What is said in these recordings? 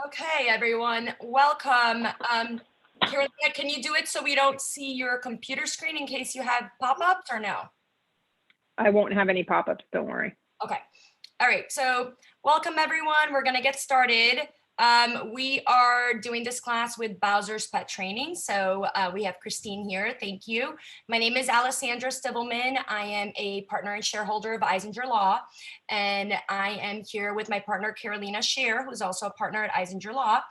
Okay, everyone, welcome. Carolina, can you do it so we don't see your computer screen in case you have pop-ups or no? I won't have any pop-ups, don't worry. Okay. All right, so welcome everyone. We're gonna get started. We are doing this class with Bowser's Pet Training. So we have Christine here, thank you. My name is Alessandra Stivelman. I am a partner and shareholder of Eisinger Law. And I am here with my partner, Carolina Scheer, who's also a partner at Eisinger Law.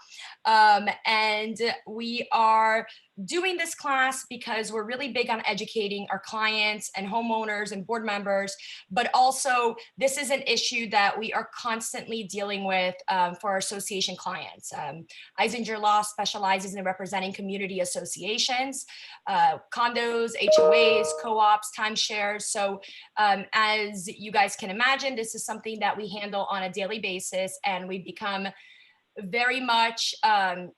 And we are doing this class because we're really big on educating our clients and homeowners and board members, but also this is an issue that we are constantly dealing with for our association clients. Eisinger Law specializes in representing community associations, condos, HOAs, co-ops, timeshares. So as you guys can imagine, this is something that we handle on a daily basis, and we become very much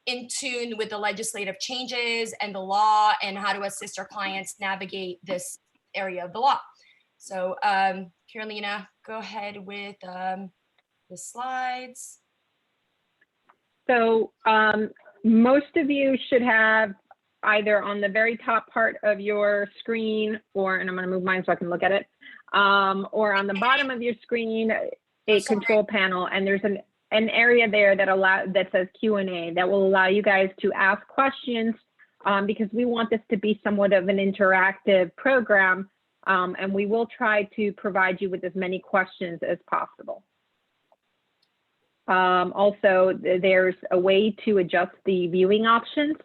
in tune with the legislative changes and the law and how to assist our clients navigate this area of the law. So Carolina, go ahead with the slides. So most of you should have either on the very top part of your screen, and I'm going to move mine so I can look at it, or on the bottom of your screen, a control panel, and there's an area there that says Q&A that will allow you guys to ask questions because we want this to be somewhat of an interactive program, and we will try to provide you with as many questions as possible. Also, there's a way to adjust the viewing options,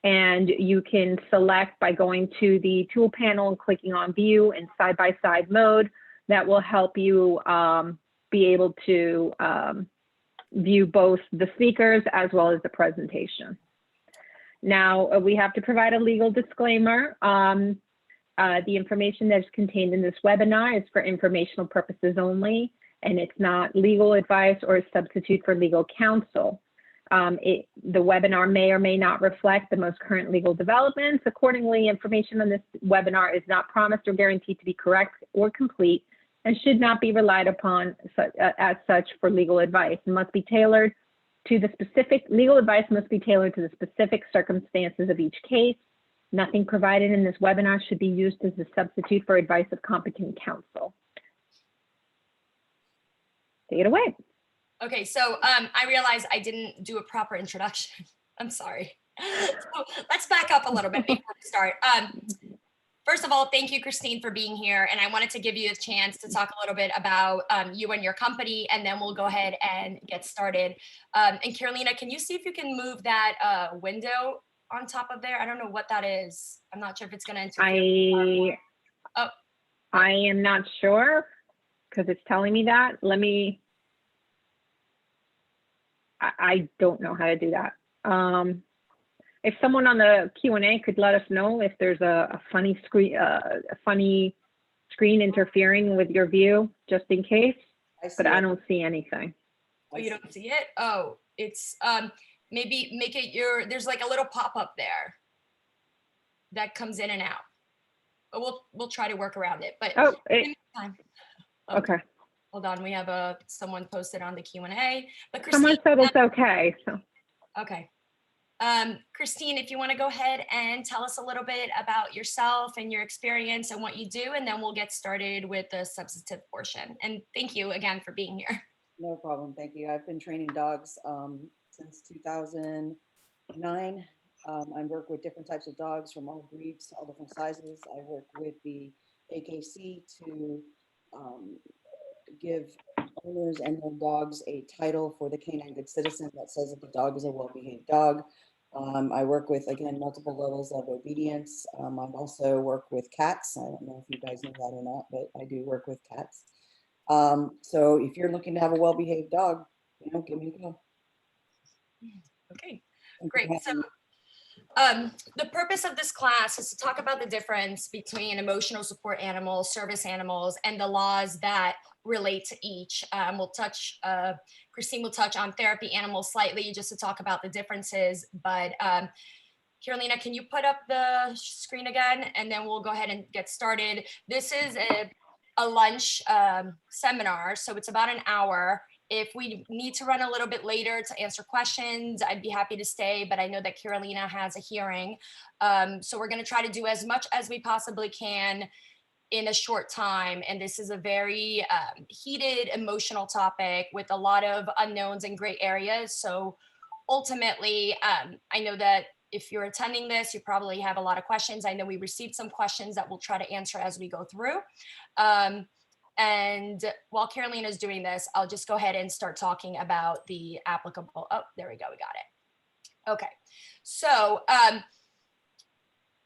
and you can select by going to the tool panel and clicking on view in side-by-side mode. That will help you be able to view both the speakers as well as the presentation. Now, we have to provide a legal disclaimer. The information that's contained in this webinar is for informational purposes only, and it's not legal advice or a substitute for legal counsel. The webinar may or may not reflect the most current legal developments. Accordingly, information on this webinar is not promised or guaranteed to be correct or complete, and should not be relied upon as such for legal advice. It must be tailored to the specific, legal advice must be tailored to the specific circumstances of each case. Nothing provided in this webinar should be used as a substitute for advice of competent counsel. Take it away. Okay, so I realized I didn't do a proper introduction. I'm sorry. So let's back up a little bit before we start. First of all, thank you, Christine, for being here. And I wanted to give you a chance to talk a little bit about you and your company, and then we'll go ahead and get started. And Carolina, can you see if you can move that window on top of there? I don't know what that is. I'm not sure if it's going to interfere. I am not sure because it's telling me that. I don't know how to do that. If someone on the Q&A could let us know if there's a funny screen interfering with your view, just in case. I don't see anything. Oh, you don't see it? Oh, it's maybe make it there's like a little pop-up there that comes in and out. But we'll try to work around it. But okay. Hold on, we have someone posted on the Q&A. But Christine, someone said it's okay. So. Okay. Christine, if you want to go ahead and tell us a little bit about yourself and your experience and what you do, and then we'll get started with the substantive portion. And thank you again for being here. No problem. Thank you. I've been training dogs since 2009. I work with different types of dogs from all breeds, all different sizes. I work with the AKC to give owners and their dogs a title for the Canine Good Citizen that says that the dog is a well-behaved dog. I work with, again, multiple levels of obedience. I also work with cats. I don't know if you guys know that or not, but I do work with cats. So if you're looking to have a well-behaved dog, give me a call. Okay, great. So the purpose of this class is to talk about the difference between emotional support animals, service animals, and the laws that relate to each. Christine will touch on therapy animals slightly just to talk about the differences. But Carolina, can you put up the screen again? And then we'll go ahead and get started. This is a lunch seminar, so it's about an hour. If we need to run a little bit later to answer questions, I'd be happy to stay, but I know that Carolina has a hearing. So we're going to try to do as much as we possibly can in a short time. And this is a very heated, emotional topic with a lot of unknowns and gray areas. So ultimately, I know that if you're attending this, you probably have a lot of questions. I know we received some questions that we'll try to answer as we go through. And while Carolina is doing this, I'll just go ahead and start talking about the applicable. Oh, there we go. We got it. Okay. So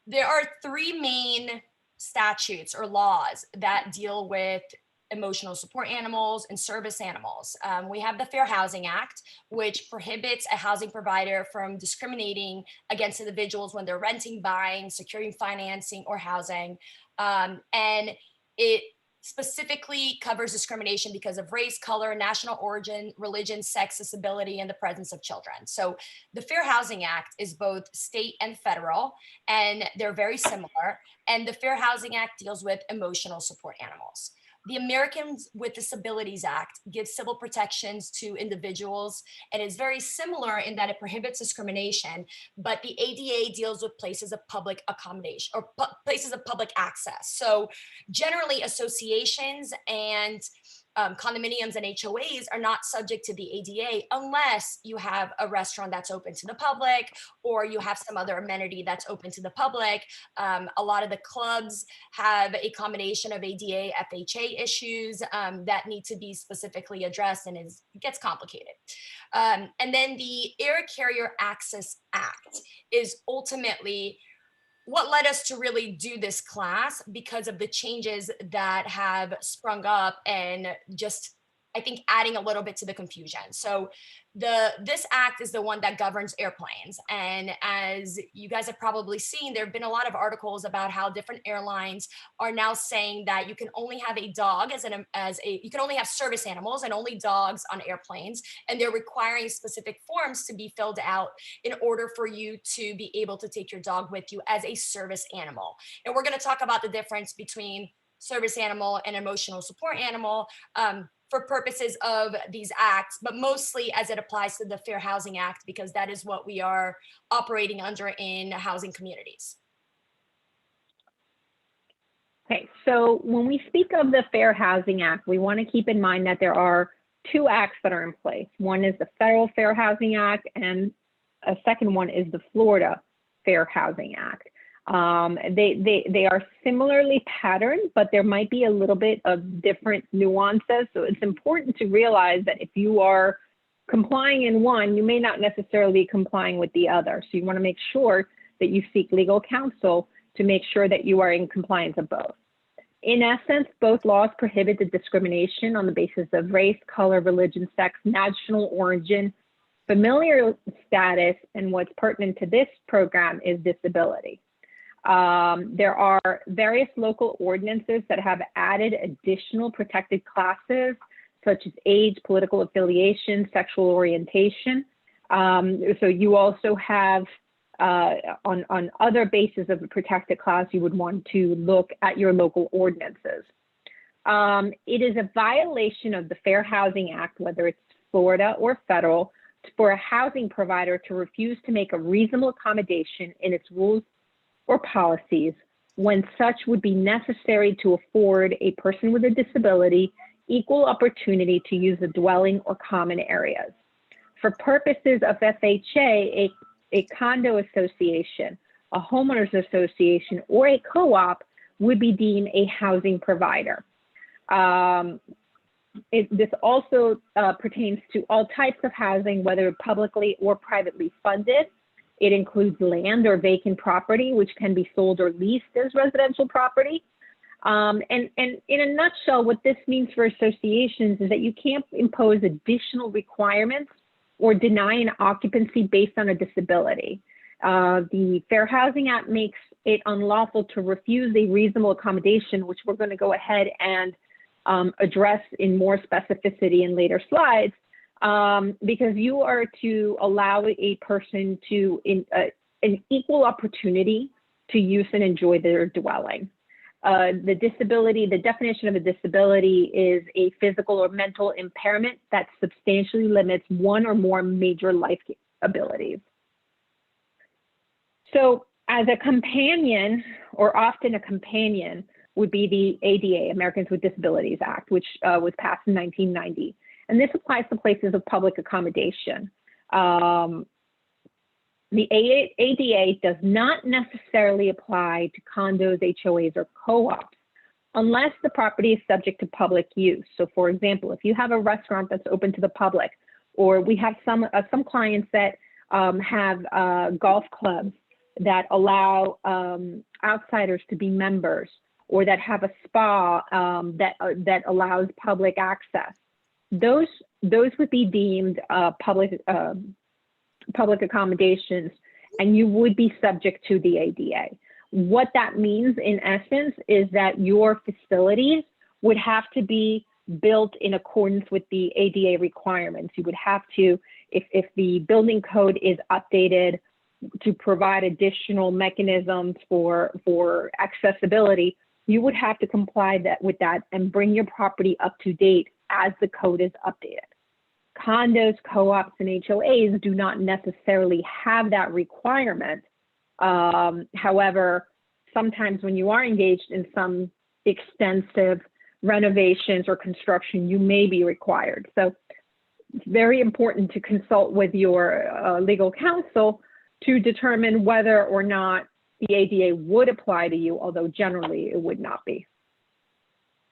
there are three main statutes or laws that deal with emotional support animals and service animals. We have the Fair Housing Act, which prohibits a housing provider from discriminating against individuals when they're renting, buying, securing financing, or housing. And it specifically covers discrimination because of race, color, national origin, religion, sex, disability, and the presence of children. So the Fair Housing Act is both state and federal, and they're very similar. And the Fair Housing Act deals with emotional support animals. The Americans with Disabilities Act gives civil protections to individuals and is very similar in that it prohibits discrimination, but the ADA deals with places of public accommodation or places of public access. So generally associations and condominiums and HOAs are not subject to the ADA unless you have a restaurant that's open to the public or you have some other amenity that's open to the public. A lot of the clubs have a combination of ADA, FHA issues that need to be specifically addressed, and it gets complicated. And then the Air Carrier Access Act is ultimately what led us to really do this class because of the changes that have sprung up and just, I think, adding a little bit to the confusion. So this act is the one that governs airplanes. And as you guys have probably seen, there have been a lot of articles about how different airlines are now saying that you can only have a dog you can only have service animals and only dogs on airplanes. And they're requiring specific forms to be filled out in order for you to be able to take your dog with you as a service animal. And we're going to talk about the difference between service animal and emotional support animal for purposes of these acts, but mostly as it applies to the Fair Housing Act, because that is what we are operating under in housing communities. Okay, so when we speak of the Fair Housing Act, we want to keep in mind that there are two acts that are in place. One is the Federal Fair Housing Act, and a second one is the Florida Fair Housing Act. They are similarly patterned, but there might be a little bit of different nuances. So it's important to realize that if you are complying in one, you may not necessarily be complying with the other. So you want to make sure that you seek legal counsel to make sure that you are in compliance of both. In essence, both laws prohibit the discrimination on the basis of race, color, religion, sex, national origin, familial status, and what's pertinent to this program is disability. There are various local ordinances that have added additional protected classes, such as age, political affiliation, sexual orientation. So you also have, on other bases of a protected class, you would want to look at your local ordinances. It is a violation of the Fair Housing Act, whether it's Florida or federal, for a housing provider to refuse to make a reasonable accommodation in its rules or policies when such would be necessary to afford a person with a disability equal opportunity to use a dwelling or common areas. For purposes of FHA, a condo association, a homeowners association, or a co-op would be deemed a housing provider. This also pertains to all types of housing, whether publicly or privately funded. It includes land or vacant property, which can be sold or leased as residential property. And in a nutshell, what this means for associations is that you can't impose additional requirements or deny an occupancy based on a disability. The Fair Housing Act makes it unlawful to refuse a reasonable accommodation, which we're going to go ahead and address in more specificity in later slides. Because you are to allow a person to an equal opportunity to use and enjoy their dwelling. The disability, the definition of a disability is a physical or mental impairment that substantially limits one or more major life abilities. So as a companion, or often a companion, would be the ADA, Americans with Disabilities Act, which was passed in 1990. And this applies to places of public accommodation. The ADA does not necessarily apply to condos, HOAs, or co-ops unless the property is subject to public use. So for example, if you have a restaurant that's open to the public, or we have some clients that have golf clubs that allow outsiders to be members, or that have a spa that allows public access, those would be deemed public accommodations, and you would be subject to the ADA. What that means in essence is that your facilities would have to be built in accordance with the ADA requirements. You would have to, if the building code is updated to provide additional mechanisms for accessibility, you would have to comply with that and bring your property up to date as the code is updated. Condos, co-ops, and HOAs do not necessarily have that requirement. However, sometimes when you are engaged in some extensive renovations or construction, you may be required. So it's very important to consult with your legal counsel to determine whether or not the ADA would apply to you, although generally it would not be.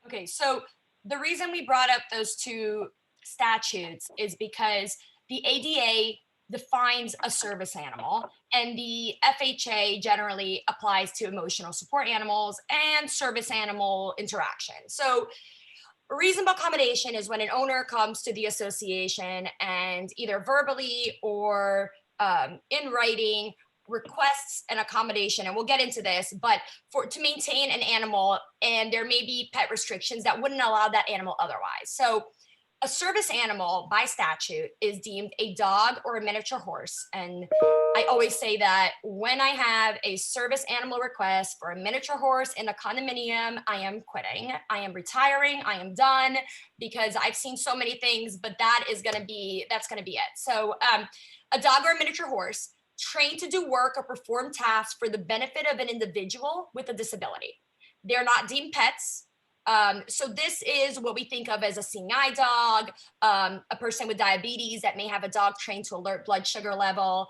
Okay, so the reason we brought up those two statutes is because the ADA defines a service animal, and the FHA generally applies to emotional support animals and service animal interaction. So a reasonable accommodation is when an owner comes to the association and either verbally or in writing requests an accommodation, and we'll get into this, but to maintain an animal, and there may be pet restrictions that wouldn't allow that animal otherwise. So a service animal by statute is deemed a dog or a miniature horse. And I always say that when I have a service animal request for a miniature horse in a condominium, I am quitting, I am retiring, I am done, because I've seen so many things, but that's gonna be it. So a dog or a miniature horse trained to do work or perform tasks for the benefit of an individual with a disability. They're not deemed pets. So this is what we think of as a seeing eye dog, a person with diabetes that may have a dog trained to alert blood sugar level,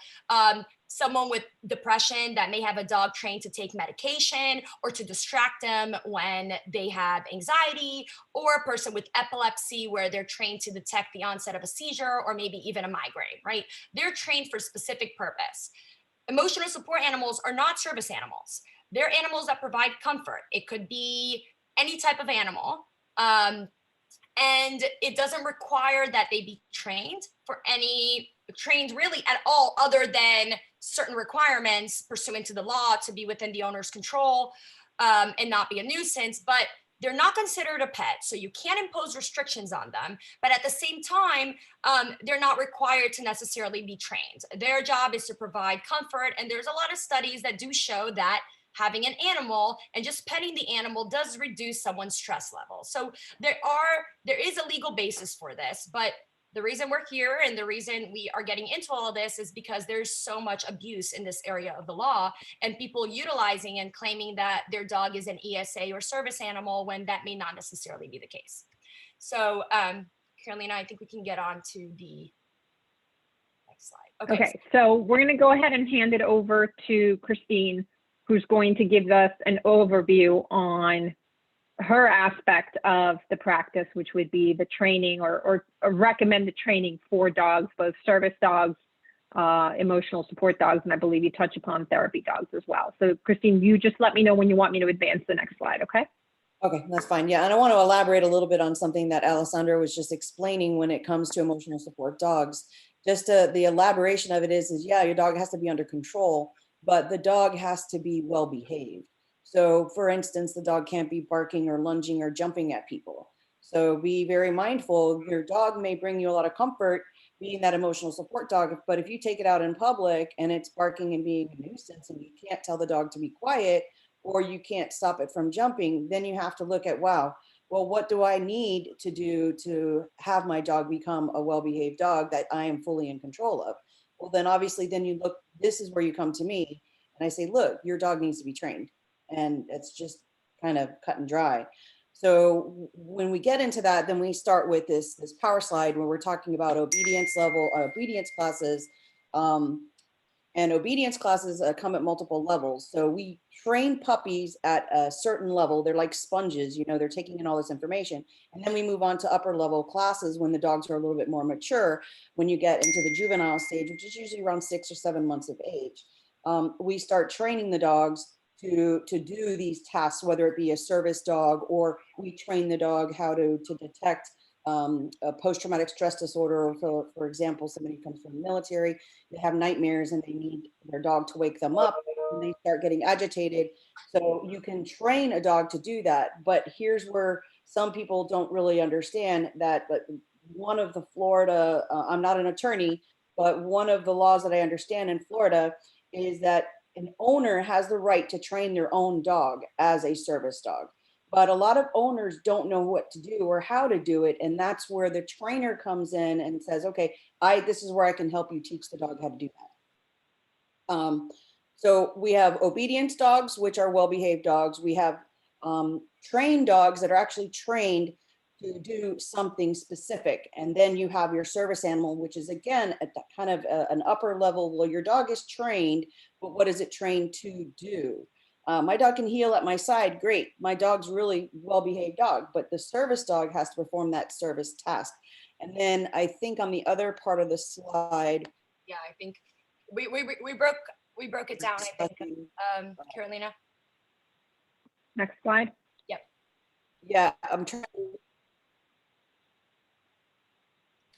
someone with depression that may have a dog trained to take medication or to distract them when they have anxiety, or a person with epilepsy where they're trained to detect the onset of a seizure or maybe even a migraine, right? They're trained for a specific purpose. Emotional support animals are not service animals. They're animals that provide comfort. It could be any type of animal. And it doesn't require that they be trained really at all, other than certain requirements pursuant to the law to be within the owner's control and not be a nuisance, but they're not considered a pet. So you can't impose restrictions on them, but at the same time, they're not required to necessarily be trained. Their job is to provide comfort. And there's a lot of studies that do show that having an animal and just petting the animal does reduce someone's stress level. So there is a legal basis for this, but the reason we're here and the reason we are getting into all of this is because there's so much abuse in this area of the law, and people utilizing and claiming that their dog is an ESA or service animal when that may not necessarily be the case. So Carolina, I think we can get on to the next slide. Okay, so we're going to go ahead and hand it over to Christine, who's going to give us an overview on her aspect of the practice, which would be the training or recommended training for dogs, both service dogs, emotional support dogs, and I believe you touch upon therapy dogs as well. So Christine, you just let me know when you want me to advance the next slide, okay? Okay, that's fine. Yeah, and I want to elaborate a little bit on something that Alessandra was just explaining when it comes to emotional support dogs. Just the elaboration of it is yeah, your dog has to be under control, but the dog has to be well behaved. So for instance, the dog can't be barking or lunging or jumping at people. So be very mindful. Your dog may bring you a lot of comfort being that emotional support dog, but if you take it out in public and it's barking and being a nuisance and you can't tell the dog to be quiet, or you can't stop it from jumping, then you have to look at, wow, well, what do I need to do to have my dog become a well-behaved dog that I am fully in control of? Well, then obviously, then you look, this is where you come to me and I say, look, your dog needs to be trained. And it's just kind of cut and dry. So when we get into that, then we start with this power slide where we're talking about obedience classes. And obedience classes come at multiple levels. So we train puppies at a certain level. They're like sponges, you know, they're taking in all this information. And then we move on to upper level classes when the dogs are a little bit more mature. When you get into the juvenile stage, which is usually around 6 or 7 months of age, we start training the dogs to do these tasks, whether it be a service dog, or we train the dog how to detect a post-traumatic stress disorder. For example, somebody comes from the military, they have nightmares and they need their dog to wake them up and they start getting agitated. So you can train a dog to do that. But here's where some people don't really understand that. But one of the Florida, I'm not an attorney, but one of the laws that I understand in Florida is that an owner has the right to train their own dog as a service dog. But a lot of owners don't know what to do or how to do it. And that's where the trainer comes in and says, okay, this is where I can help you teach the dog how to do that. So we have obedience dogs, which are well-behaved dogs. We have trained dogs that are actually trained to do something specific. And then you have your service animal, which is again at that kind of an upper level. Well, your dog is trained, but what is it trained to do? My dog can heel at my side. Great. My dog's really well-behaved dog, but the service dog has to perform that service task. And then I think on the other part of the slide. Yeah, I think we broke it down, I think, Carolina. Next slide. Yep. Yeah, I'm trying.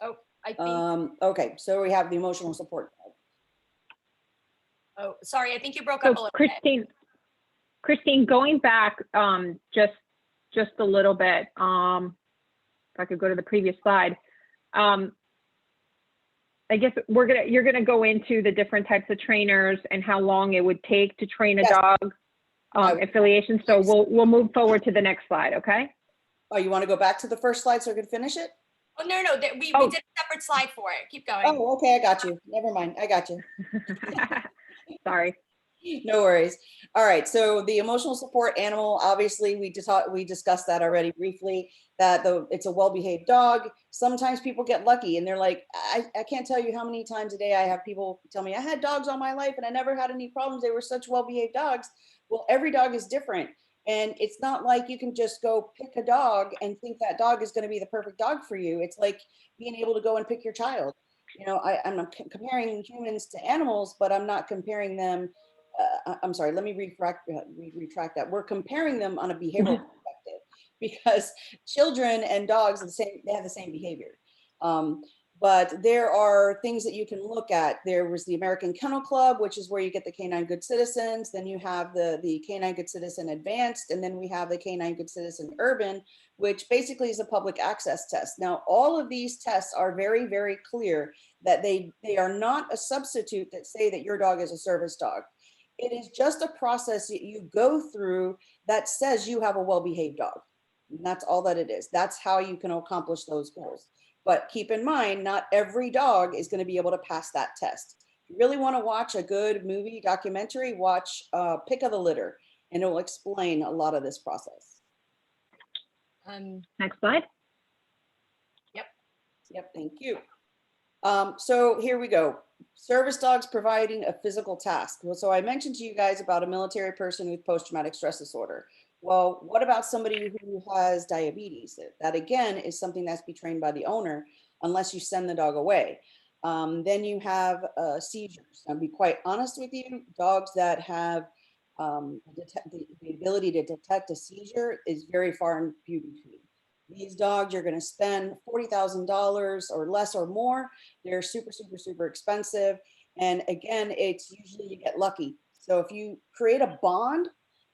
Oh, I think. Okay, so we have the emotional support. Oh, sorry, I think you broke up a little bit. Christine, going back just a little bit, if I could go to the previous slide. I guess you're gonna go into the different types of trainers and how long it would take to train a dog affiliation. So we'll move forward to the next slide, okay? Oh, you want to go back to the first slide so I can finish it? Oh, no, we did a separate slide for it. Keep going. Oh, okay, I got you. Never mind, I got you. Sorry. No worries. All right, so the emotional support animal, obviously we discussed that already briefly, that it's a well-behaved dog. Sometimes people get lucky and they're like, I can't tell you how many times a day I have people tell me, I had dogs all my life and I never had any problems. They were such well-behaved dogs. Well, every dog is different. And it's not like you can just go pick a dog and think that dog is going to be the perfect dog for you. It's like being able to go and pick your child. You know, I'm not comparing humans to animals, but I'm not comparing them. I'm sorry, let me retract that. We're comparing them on a behavioral perspective because children and dogs are they have the same behavior. But there are things that you can look at. There was the American Kennel Club, which is where you get the Canine Good Citizens. Then you have the Canine Good Citizen Advanced, and then we have the Canine Good Citizen Urban, which basically is a public access test. Now, all of these tests are very, very clear that they are not a substitute that say that your dog is a service dog. It is just a process that you go through that says you have a well-behaved dog. And that's all that it is. That's how you can accomplish those goals. But keep in mind, not every dog is going to be able to pass that test. If you really want to watch a good movie documentary, watch Pick of the Litter, and it will explain a lot of this process. Next slide. Yep, thank you. So here we go. Service dogs providing a physical task. Well, so I mentioned to you guys about a military person with post-traumatic stress disorder. Well, what about somebody who has diabetes? That again is something that's be trained by the owner unless you send the dog away. Then you have seizures. I'll be quite honest with you, dogs that have the ability to detect a seizure is very far and few between. These dogs, you're going to spend $40,000 or less or more. They're super, super, super expensive. And again, it's usually you get lucky. So if you create a bond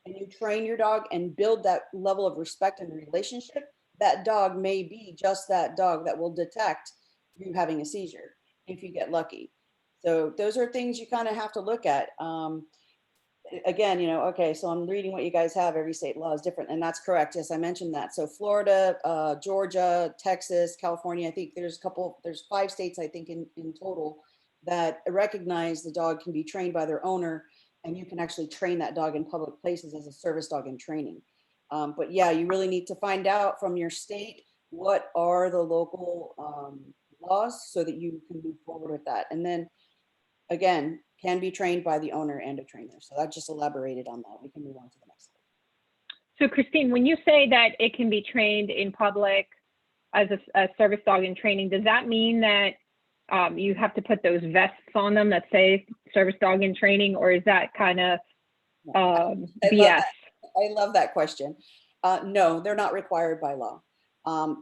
and you train your dog and build that level of respect and relationship, that dog may be just that dog that will detect you having a seizure if you get lucky. So those are things you kind of have to look at. again, okay, so I'm reading what you guys have. Every state law is different, and that's correct. Yes, I mentioned that. So Florida, Georgia, Texas, California, I think there's 5 states, I think in total, that recognize the dog can be trained by their owner, and you can actually train that dog in public places as a service dog in training. But yeah, you really need to find out from your state what are the local laws so that you can move forward with that. And then again, can be trained by the owner and a trainer. So that just elaborated on that. We can move on to the next slide. So Christine, when you say that it can be trained in public as a service dog in training, does that mean that you have to put those vests on them that say service dog in training, or is that kind of BS? I love that question. No, they're not required by law.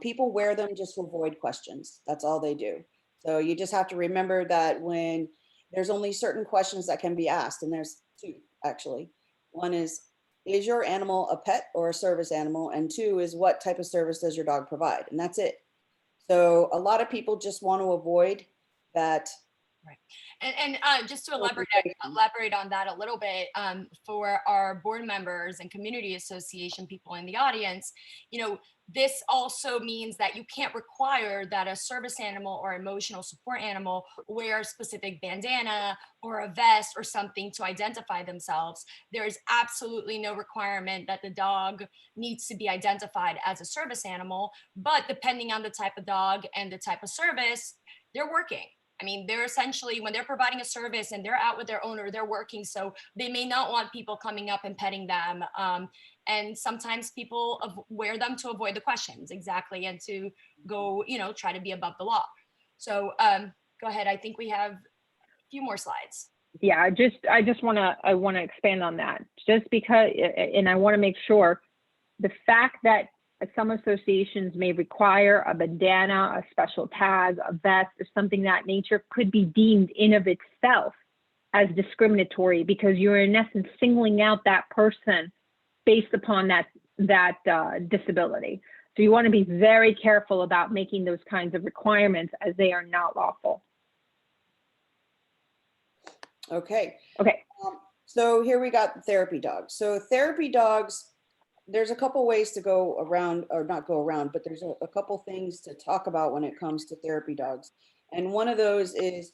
People wear them just to avoid questions. That's all they do. So you just have to remember that when there's only certain questions that can be asked, and there's 2 actually. One is your animal a pet or a service animal? And 2 is what type of service does your dog provide? And that's it. So a lot of people just want to avoid that. Right. And just to elaborate on that a little bit, for our board members and community association people in the audience, this also means that you can't require that a service animal or emotional support animal wear a specific bandana or a vest or something to identify themselves. There is absolutely no requirement that the dog needs to be identified as a service animal, but depending on the type of dog and the type of service, they're working. I mean, they're essentially, when they're providing a service and they're out with their owner, they're working. So they may not want people coming up and petting them. And sometimes people wear them to avoid the questions, exactly, and to go, try to be above the law. So go ahead. I think we have a few more slides. Yeah, I want to expand on that, just because, and I want to make sure the fact that some associations may require a bandana, a special tag, a vest, or something of that nature could be deemed in of itself as discriminatory, because you're in essence singling out that person based upon that disability. So you want to be very careful about making those kinds of requirements, as they are not lawful. Okay. Okay. So here we got the therapy dogs. So therapy dogs, there's a couple ways to go around, or not go around, but there's a couple things to talk about when it comes to therapy dogs. And one of those is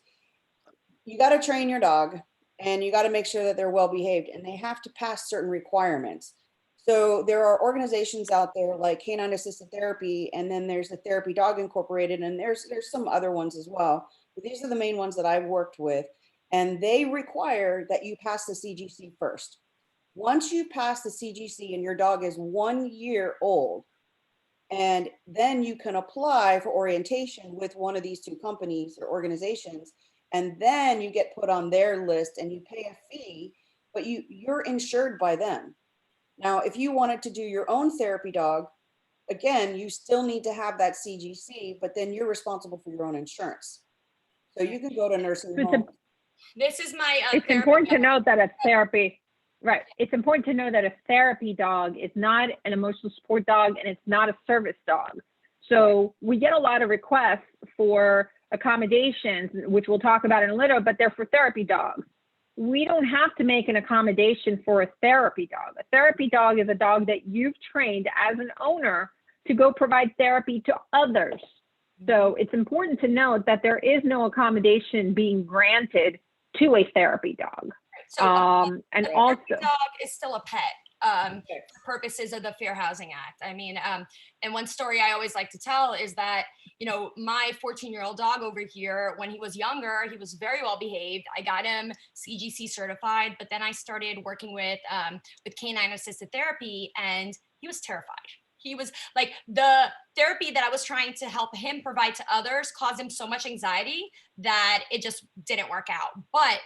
you got to train your dog, and you got to make sure that they're well behaved, and they have to pass certain requirements. So there are organizations out there like Canine Assisted Therapy, and then there's the Therapy Dog Incorporated, and there's some other ones as well. But these are the main ones that I've worked with, and they require that you pass the CGC first. Once you pass the CGC and your dog is 1 year old, and then you can apply for orientation with one of these 2 companies or organizations, and then you get put on their list and you pay a fee, but you're insured by them. Now, if you wanted to do your own therapy dog, again, you still need to have that CGC, but then you're responsible for your own insurance. So you can go to nursing home. This is my it's important to note that a therapy, right. It's important to know that a therapy dog is not an emotional support dog, and it's not a service dog. So we get a lot of requests for accommodations, which we'll talk about in a little, but they're for therapy dogs. We don't have to make an accommodation for a therapy dog. A therapy dog is a dog that you've trained as an owner to go provide therapy to others. So it's important to note that there is no accommodation being granted to a therapy dog. So and also, dog is still a pet for purposes of the Fair Housing Act. I mean, and one story I always like to tell is that, my 14-year-old dog over here, when he was younger, he was very well behaved. I got him CGC certified, but then I started working with Canine Assisted Therapy, and he was terrified. He was like, the therapy that I was trying to help him provide to others caused him so much anxiety that it just didn't work out. But,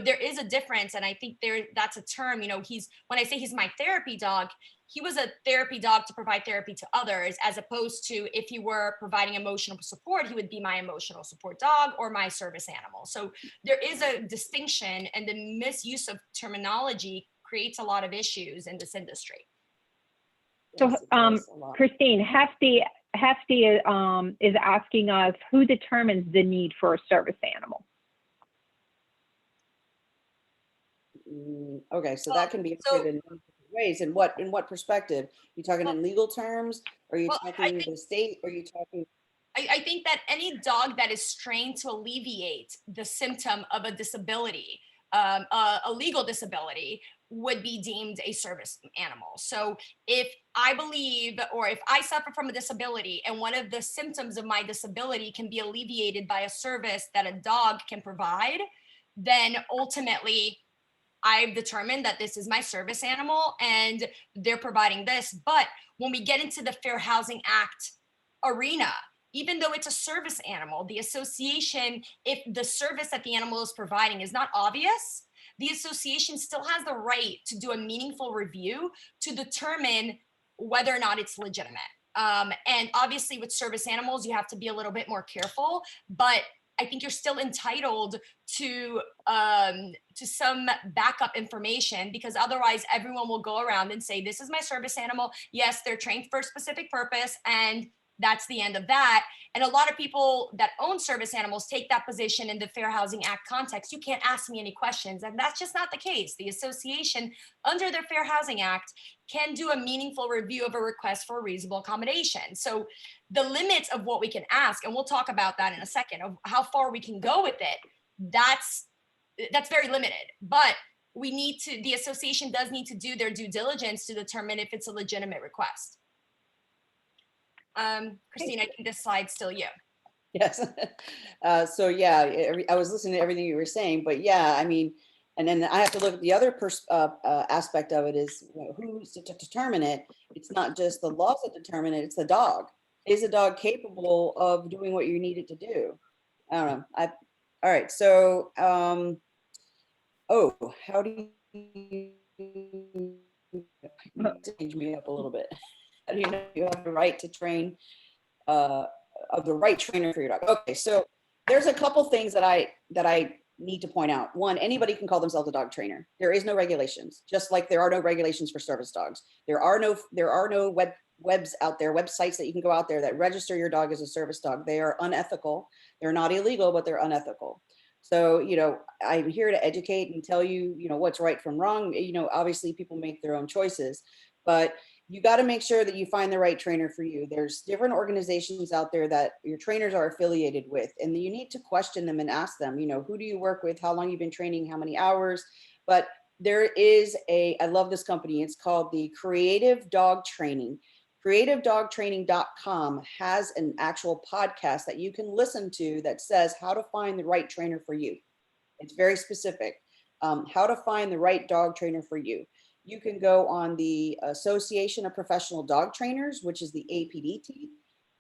there is a difference. And I think that's a term, when I say he's my therapy dog, he was a therapy dog to provide therapy to others, as opposed to if he were providing emotional support, he would be my emotional support dog or my service animal. So there is a distinction, and the misuse of terminology creates a lot of issues in this industry. So, Christine, Hefty is asking us, who determines the need for a service animal? Okay, so Well, that can be so answered in many different ways. In what perspective? You talking well, in legal terms? Are you well, I talking think the state? Are you talking? I think that any dog that is trained to alleviate the symptom of a disability, a legal disability, would be deemed a service animal. So if I believe, or if I suffer from a disability and one of the symptoms of my disability can be alleviated by a service that a dog can provide, then ultimately I've determined that this is my service animal and they're providing this. But when we get into the Fair Housing Act arena, even though it's a service animal, the association, if the service that the animal is providing is not obvious, the association still has the right to do a meaningful review to determine whether or not it's legitimate. And obviously, with service animals, you have to be a little bit more careful, but I think you're still entitled to some backup information, because otherwise everyone will go around and say, this is my service animal. Yes, they're trained for a specific purpose, and that's the end of that. And a lot of people that own service animals take that position in the Fair Housing Act context. You can't ask me any questions. And that's just not the case. The association, under the Fair Housing Act, can do a meaningful review of a request for a reasonable accommodation. So the limits of what we can ask, and we'll talk about that in a second, of how far we can go with it, that's very limited. But the association does need to do their due diligence to determine if it's a legitimate request. Christine, I think this slide's still you. Yes. So yeah, I was listening to everything you were saying, but yeah, I mean, and then I have to look at the other aspect of it is, you know, who's to determine it. It's not just the laws that determine it, it's the dog. Is the dog capable of doing what you need it to do? I don't know. All right. So, oh, how do you change me up a little bit? How do you know you have the right to train, of the right trainer for your dog? Okay, so there's a couple things that I need to point out. One, anybody can call themselves a dog trainer. There is no regulations, just like there are no regulations for service dogs. There are no webs out there, websites that you can go out there that register your dog as a service dog. They are unethical. They're not illegal, but they're unethical. So, you know, I'm here to educate and tell you, you know, what's right from wrong. You know, obviously people make their own choices, but you got to make sure that you find the right trainer for you. There's different organizations out there that your trainers are affiliated with, and you need to question them and ask them, you know, who do you work with? How long you've been training? How many hours? But there is I love this company. It's called the Creative Dog Training. CreativeDogTraining.com has an actual podcast that you can listen to that says how to find the right trainer for you. It's very specific. How to find the right dog trainer for you. You can go on the Association of Professional Dog Trainers, which is the APDT.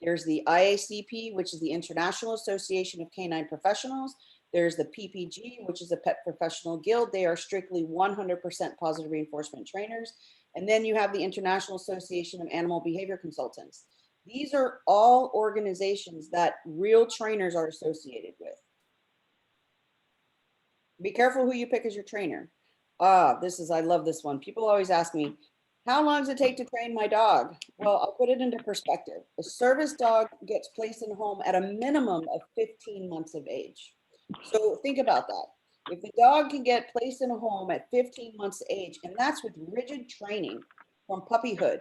There's the IACP, which is the International Association of Canine Professionals. There's the PPG, which is a Pet Professional Guild. They are strictly 100% positive reinforcement trainers. And then you have the International Association of Animal Behavior Consultants. These are all organizations that real trainers are associated with. Be careful who you pick as your trainer. I love this one. People always ask me, how long does it take to train my dog? Well, I'll put it into perspective. A service dog gets placed in a home at a minimum of 15 months of age. So think about that. If the dog can get placed in a home at 15 months of age, and that's with rigid training from puppyhood,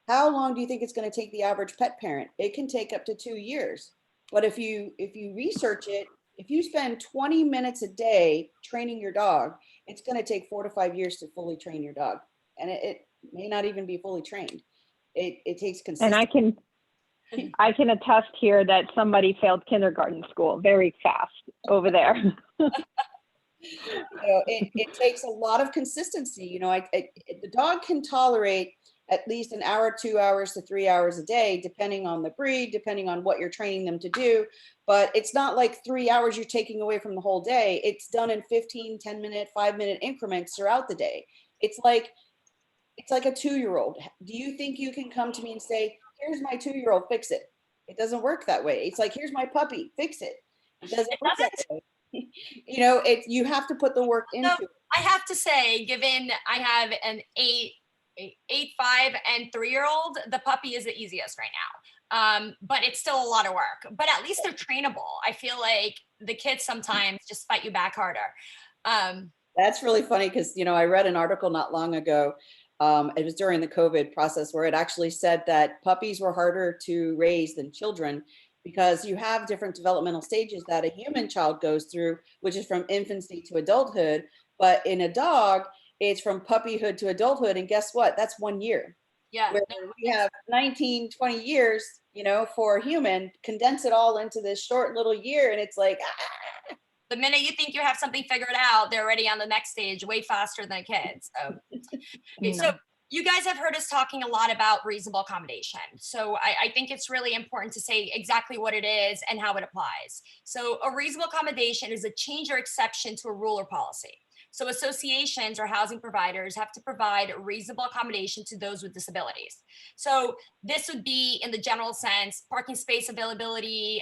how long do you think it's going to take the average pet parent? It can take up to 2 years. But if you research it, if you spend 20 minutes a day training your dog, it's going to take 4 to 5 years to fully train your dog. And it may not even be fully trained. It takes And consistency. I can attest here that somebody failed kindergarten school very fast over there. You know, it takes a lot of consistency. You know, the dog can tolerate at least an hour, 2 hours to 3 hours a day, depending on the breed, depending on what you're training them to do. But it's not like 3 hours you're taking away from the whole day. It's done in 15, 10-minute, 5-minute increments throughout the day. It's like a 2-year-old. Do you think you can come to me and say, here's my 2-year-old, fix it? It doesn't work that way. It's like, here's my puppy, fix it. It doesn't work that way. You know, you have to put the work into it. I have to say, given I have an 8, 5, and 3-year-old, the puppy is the easiest right now. But it's still a lot of work. But at least they're trainable. I feel like the kids sometimes just fight you back harder. That's really funny because, I read an article not long ago. It was during the COVID process where it actually said that puppies were harder to raise than children because you have different developmental stages that a human child goes through, which is from infancy to adulthood. But in a dog, it's from puppyhood to adulthood. And guess what? That's 1 year. Yeah, Where no, we have 19, 20 years, for a human, condense it all into this short little year. And it's like, the minute you think you have something figured out, they're already on the next stage way faster than kids. So, okay, so No. you guys have heard us talking a lot about reasonable accommodation. So I think it's really important to say exactly what it is and how it applies. So a reasonable accommodation is a change or exception to a rule or policy. So associations or housing providers have to provide reasonable accommodation to those with disabilities. So this would be, in the general sense, parking space availability,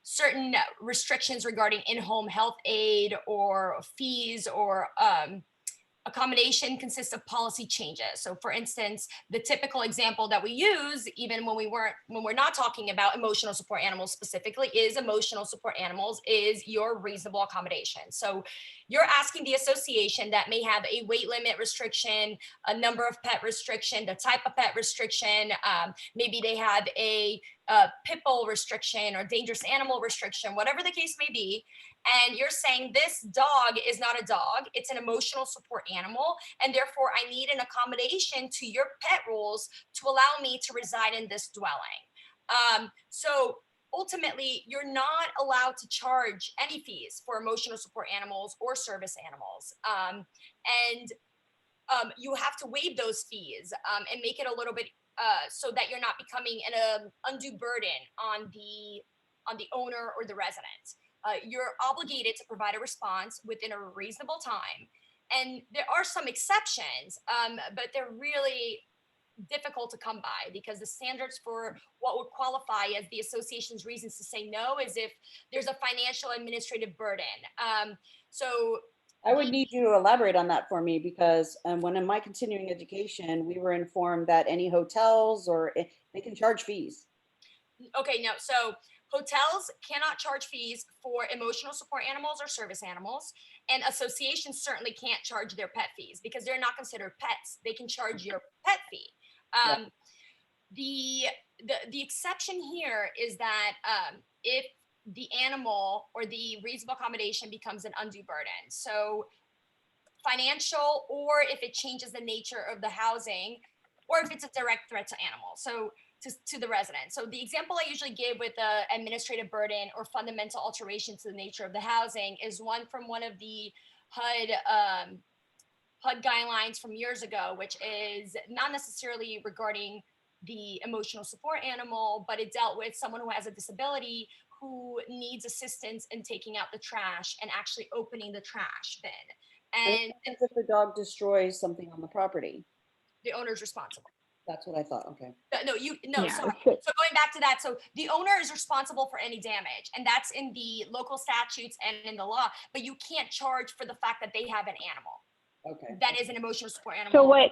certain restrictions regarding in-home health aid or fees, or accommodation consists of policy changes. So for instance, the typical example that we use, even when we're not talking about emotional support animals specifically, is emotional support animals is your reasonable accommodation. So you're asking the association that may have a weight limit restriction, a number of pet restriction, the type of pet restriction, maybe they have a pit bull restriction or dangerous animal restriction, whatever the case may be. And you're saying this dog is not a dog, it's an emotional support animal, and therefore I need an accommodation to your pet rules to allow me to reside in this dwelling. So ultimately, you're not allowed to charge any fees for emotional support animals or service animals. And you have to waive those fees and make it a little bit so that you're not becoming an undue burden on the owner or the resident. You're obligated to provide a response within a reasonable time. And there are some exceptions, but they're really difficult to come by because the standards for what would qualify as the association's reasons to say no is if there's a financial administrative burden. So I would need you to elaborate on that for me because when in my continuing education, we were informed that any hotels they can charge fees. okay, no, so hotels cannot charge fees for emotional support animals or service animals, and associations certainly can't charge their pet fees because they're not considered pets. They can charge your pet fee. Yeah. Um, the, the exception here is that if the animal or the reasonable accommodation becomes an undue burden, so financial, or if it changes the nature of the housing, or if it's a direct threat to animals. So to the resident. So the example I usually give with the administrative burden or fundamental alteration to the nature of the housing is one from one of the HUD guidelines from years ago, which is not necessarily regarding the emotional support animal, but it dealt with someone who has a disability who needs assistance in taking out the trash and actually opening the trash bin. And What happens if the dog destroys something on the property? the owner's responsible. That's what I thought. Okay. No, Yeah. sorry. So going back to that, so the owner is responsible for any damage, and that's in the local statutes and in the law, but you can't charge for the fact that they have an animal Okay. that is an emotional support animal. So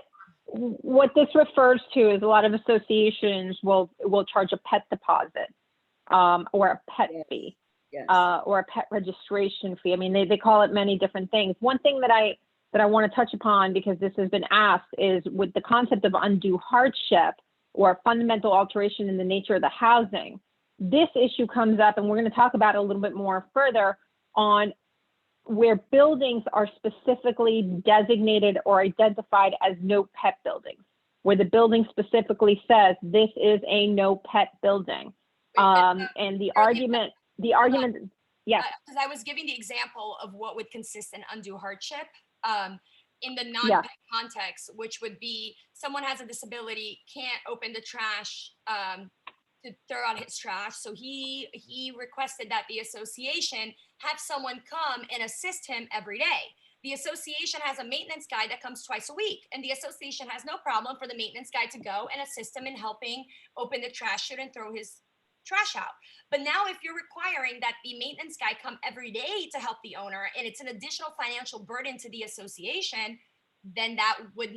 what this refers to is a lot of associations will charge a pet deposit or a pet Yes. fee Yes. or a pet registration fee. I mean, they call it many different things. One thing that I want to touch upon, because this has been asked, is with the concept of undue hardship or fundamental alteration in the nature of the housing. This issue comes up, and we're going to talk about it a little bit more further on where buildings are specifically designated or identified as no pet buildings, where the building specifically says this is a no pet building. And the argument, yes. Because I was giving the example of what would consist in undue hardship in the non-pet Yeah. context, which would be someone has a disability, can't open the trash to throw out his trash. So he requested that the association have someone come and assist him every day. The association has a maintenance guy that comes twice a week, and the association has no problem for the maintenance guy to go and assist him in helping open the trash chute and throw his trash out. But now if you're requiring that the maintenance guy come every day to help the owner, and it's an additional financial burden to the association, then that would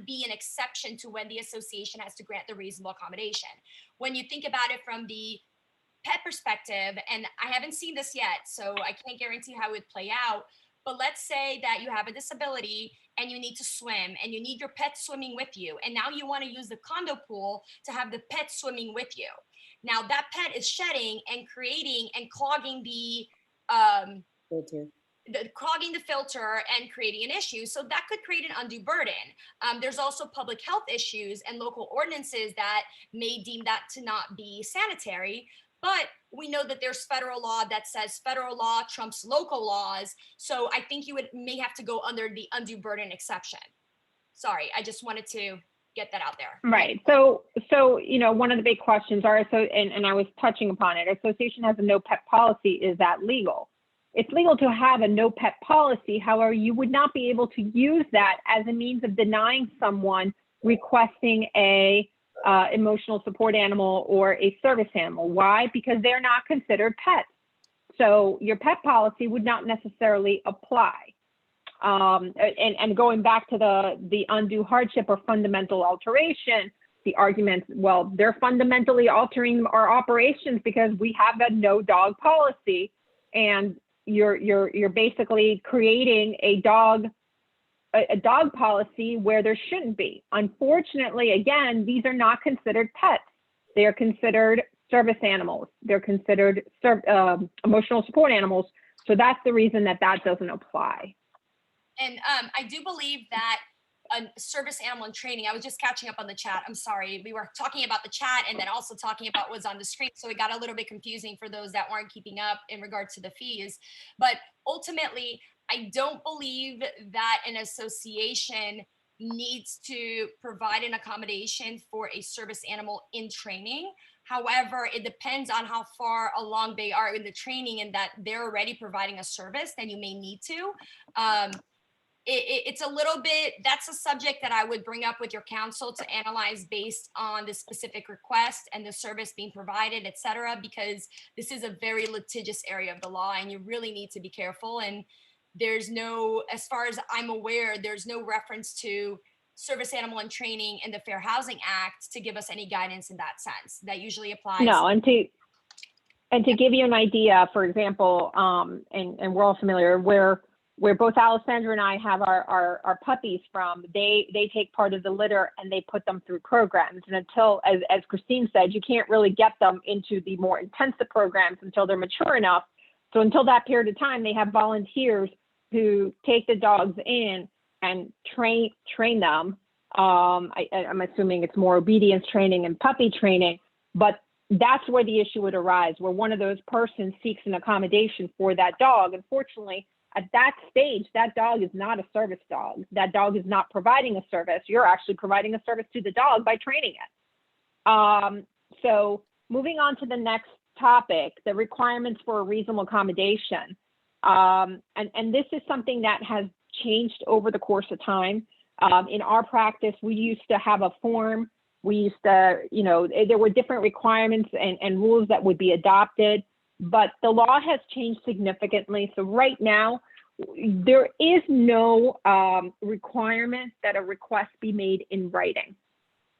be an exception to when the association has to grant the reasonable accommodation. When you think about it from the pet perspective, and I haven't seen this yet, so I can't guarantee how it would play out, But let's say that you have a disability and you need to swim and you need your pet swimming with you. And now you want to use the condo pool to have the pet swimming with you. Now that pet is shedding and creating and clogging Filter. clogging the filter and creating an issue. So that could create an undue burden. There's also public health issues and local ordinances that may deem that to not be sanitary. But we know that there's federal law that says federal law trumps local laws. So I think you may have to go under the undue burden exception. Sorry, I just wanted to get that out there. Right. So one of the big questions are, and I was touching upon it, association has a no pet policy. Is that legal? It's legal to have a no pet policy. However, you would not be able to use that as a means of denying someone requesting a emotional support animal or a service animal. Why? Because they're not considered pets. So your pet policy would not necessarily apply. And going back to the undue hardship or fundamental alteration, the argument, well, they're fundamentally altering our operations because we have a no dog policy, and you're basically creating a dog policy where there shouldn't be. Unfortunately, again, these are not considered pets. They are considered service animals. They're considered emotional support animals. So that's the reason that doesn't apply. And I do believe that a service animal in training, I was just catching up on the chat. I'm sorry. We were talking about the chat and then also talking about what's on the screen. So it got a little bit confusing for those that weren't keeping up in regards to the fees. But ultimately, I don't believe that an association needs to provide an accommodation for a service animal in training. However, it depends on how far along they are in the training and that they're already providing a service, then you may need to. It's a little bit, that's a subject that I would bring up with your counsel to analyze based on the specific request and the service being provided, et cetera, because this is a very litigious area of the law and you really need to be careful. And there's no, as far as I'm aware, there's no reference to service animal and training in the Fair Housing Act to give us any guidance in that sense. That usually applies. No, and to give you an idea, for example, and we're all familiar where both Alessandra and I have our puppies from, they take part of the litter and they put them through programs. And until, as Christine said, you can't really get them into the more intensive programs until they're mature enough. So until that period of time, they have volunteers who take the dogs in and train them. I'm assuming it's more obedience training and puppy training, but that's where the issue would arise, where one of those persons seeks an accommodation for that dog. Unfortunately, at that stage, that dog is not a service dog. That dog is not providing a service. You're actually providing a service to the dog by training it. So moving on to the next topic, the requirements for a reasonable accommodation. And this is something that has changed over the course of time. In our practice, we used to have a form. We used to, there were different requirements and rules that would be adopted. But the law has changed significantly. So right now, there is no requirement that a request be made in writing.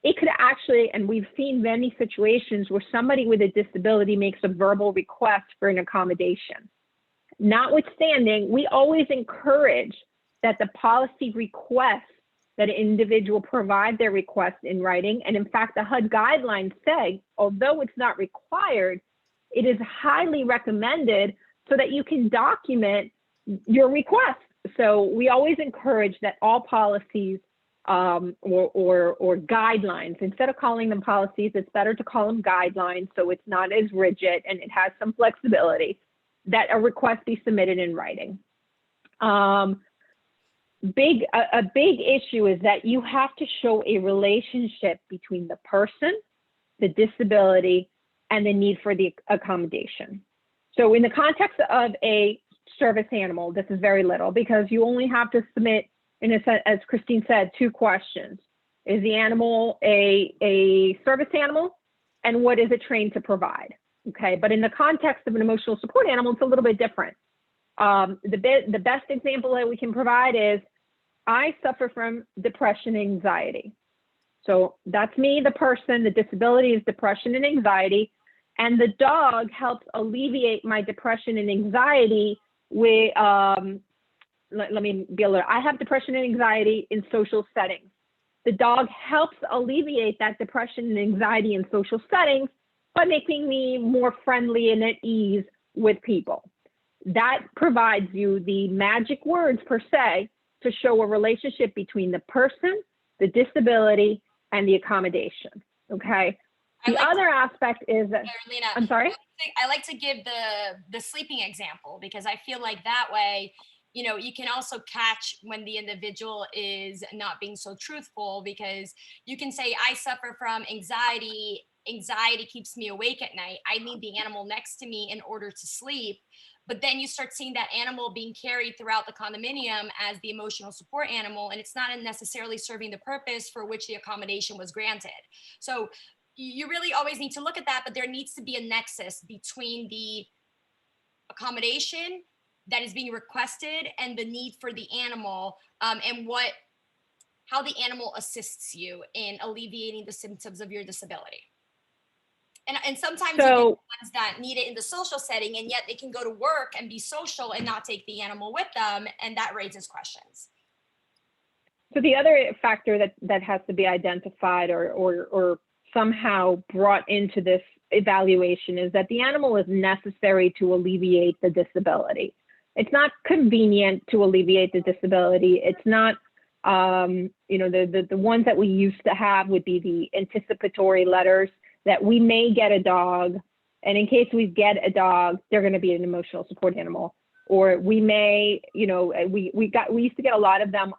It could actually, and we've seen many situations where somebody with a disability makes a verbal request for an accommodation. Notwithstanding, we always encourage that the policy requests that an individual provide their request in writing. And in fact, the HUD guidelines say, although it's not required, it is highly recommended so that you can document your request. So we always encourage that all policies or guidelines, instead of calling them policies, it's better to call them guidelines so it's not as rigid and it has some flexibility, that a request be submitted in writing. A big issue is that you have to show a relationship between the person, the disability, and the need for the accommodation. So in the context of a service animal, this is very little because you only have to submit, as Christine said, 2 questions. Is the animal a service animal? And what is it trained to provide? Okay, but in the context of an emotional support animal, it's a little bit different. The best example that we can provide is, I suffer from depression and anxiety. So that's me, the person, the disability is depression and anxiety. And the dog helps alleviate my depression and anxiety with let me be a little, I have depression and anxiety in social settings. The dog helps alleviate that depression and anxiety in social settings by making me more friendly and at ease with people. That provides you the magic words per se to show a relationship between the person, the disability, and the accommodation, okay? The other aspect is that, Carolina, I'm sorry? I like to give the sleeping example because I feel like that way, you know, you can also catch when the individual is not being so truthful, because you can say, I suffer from anxiety. Anxiety keeps me awake at night. I need the animal next to me in order to sleep. But then you start seeing that animal being carried throughout the condominium as the emotional support animal, and it's not necessarily serving the purpose for which the accommodation was granted. So you really always need to look at that, but there needs to be a nexus between the accommodation that is being requested and the need for the animal, and how the animal assists you in alleviating the symptoms of your disability. And sometimes you get ones that need it in the social setting, and yet they can go to work and be social and not take the animal with them, and that raises questions. So the other factor that has to be identified or somehow brought into this evaluation is that the animal is necessary to alleviate the disability. It's not convenient to alleviate the disability. It's not, you know, the ones that we used to have would be the anticipatory letters that we may get a dog, and in case we get a dog, they're going to be an emotional support animal. Or we may, you know, we used to get a lot of them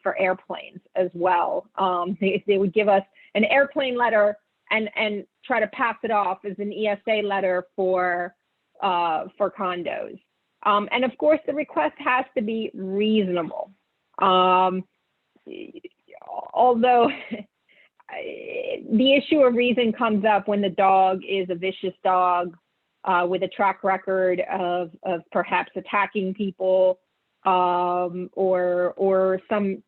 for airplanes as well. They would give us an airplane letter and try to pass it off as an ESA letter for condos. And of course, the request has to be reasonable. Although the issue of reason comes up when the dog is a vicious dog with a track record of perhaps attacking people, or some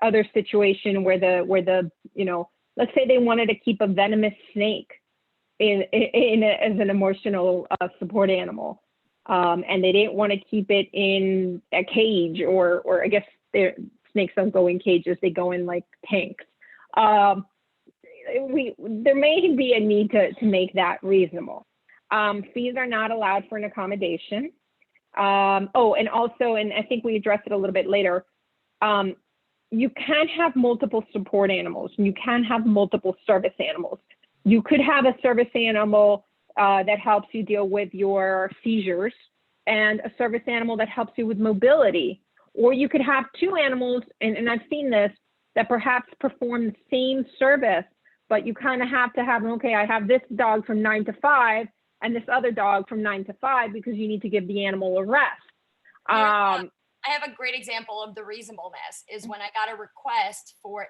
other situation where the you know, let's say they wanted to keep a venomous snake as an emotional support animal, and they didn't want to keep it in a cage, or I guess snakes don't go in cages, they go in like tanks. There may be a need to make that reasonable. Fees are not allowed for an accommodation. And also, and I think we addressed it a little bit later, you can have multiple support animals, and you can have multiple service animals. You could have a service animal that helps you deal with your seizures, and a service animal that helps you with mobility. Or you could have two animals, and I've seen this, that perhaps perform the same service, but you kind of have to have, okay, I have this dog from 9 to 5 and this other dog from 9 to 5 because you need to give the animal a rest. I have a great example of the reasonableness is when I got a request for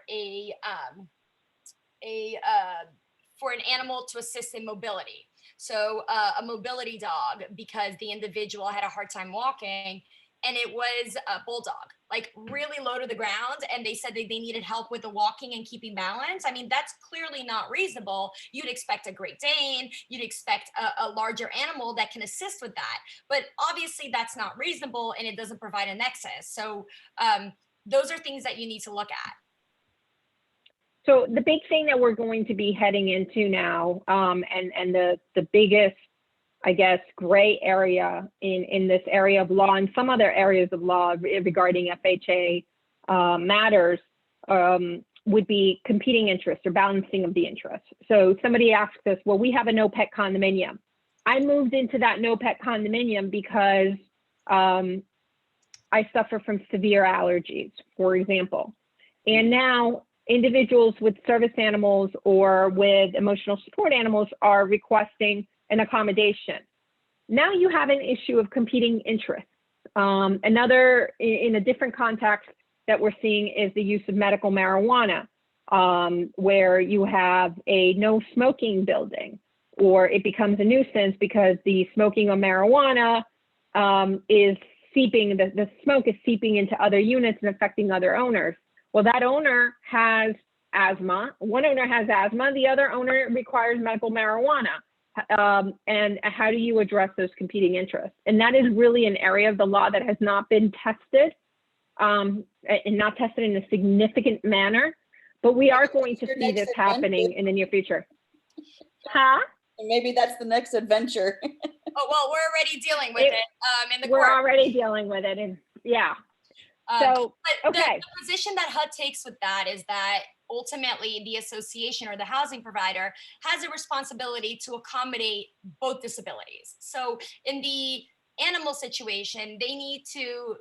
for an animal to assist in mobility. So a mobility dog, because the individual had a hard time walking, and it was a bulldog, like really low to the ground. And they said that they needed help with the walking and keeping balance. I mean, that's clearly not reasonable. You'd expect a Great Dane, you'd expect a larger animal that can assist with that. But obviously that's not reasonable, and it doesn't provide a nexus. So those are things that you need to look at. So the big thing that we're going to be heading into now, and the biggest, I guess, gray area in this area of law and some other areas of law regarding FHA matters would be competing interests or balancing of the interests. So somebody asked us, well, we have a no pet condominium. I moved into that no pet condominium because I suffer from severe allergies, for example. And now individuals with service animals or with emotional support animals are requesting an accommodation. Now you have an issue of competing interests. Another, in a different context that we're seeing, is the use of medical marijuana, where you have a no smoking building, or it becomes a nuisance because the smoking of marijuana is seeping, the smoke is seeping into other units and affecting other owners. Well, that owner has asthma. One owner has asthma, the other owner requires medical marijuana. And how do you address those competing interests? And that is really an area of the law that has not been tested, and not tested in a significant manner. But we are going to see this happening in the near future. Huh? Maybe that's the next adventure. Oh, well, we're already dealing with it in the We're court. already dealing with it, and yeah. So, but okay. the position that HUD takes with that is that ultimately the association or the housing provider has a responsibility to accommodate both disabilities. So in the animal situation, they need to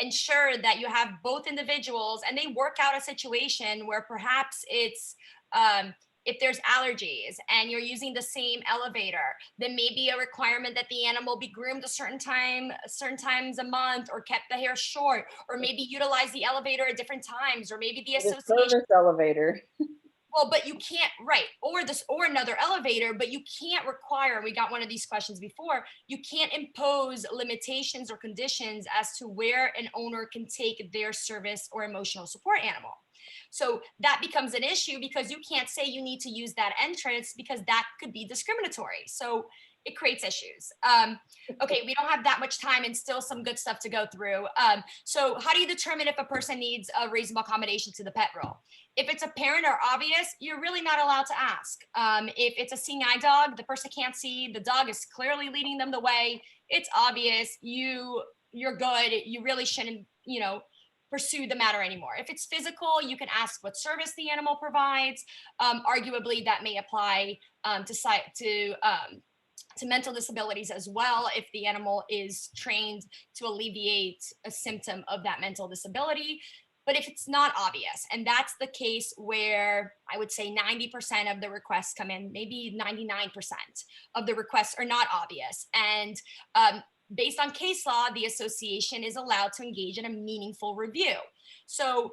ensure that you have both individuals and they work out a situation where perhaps it's if there's allergies and you're using the same elevator, then maybe a requirement that the animal be groomed a certain times a month, or kept the hair short, or maybe utilize the elevator at different times, or maybe the association service elevator. Well, but you can't, right, or another elevator, but you can't require, we got one of these questions before, you can't impose limitations or conditions as to where an owner can take their service or emotional support animal. So that becomes an issue because you can't say you need to use that entrance because that could be discriminatory. So it creates issues. Okay, we don't have that much time and still some good stuff to go through. So how do you determine if a person needs a reasonable accommodation to the pet role? If it's apparent or obvious, you're really not allowed to ask. If it's a seeing eye dog, the person can't see, the dog is clearly leading them the way, it's obvious, you're good, you really shouldn't, pursue the matter anymore. If it's physical, you can ask what service the animal provides. Arguably, that may apply to mental disabilities as well, if the animal is trained to alleviate a symptom of that mental disability. But if it's not obvious, and that's the case where I would say 90% of the requests come in, maybe 99% of the requests are not obvious. And based on case law, the association is allowed to engage in a meaningful review. So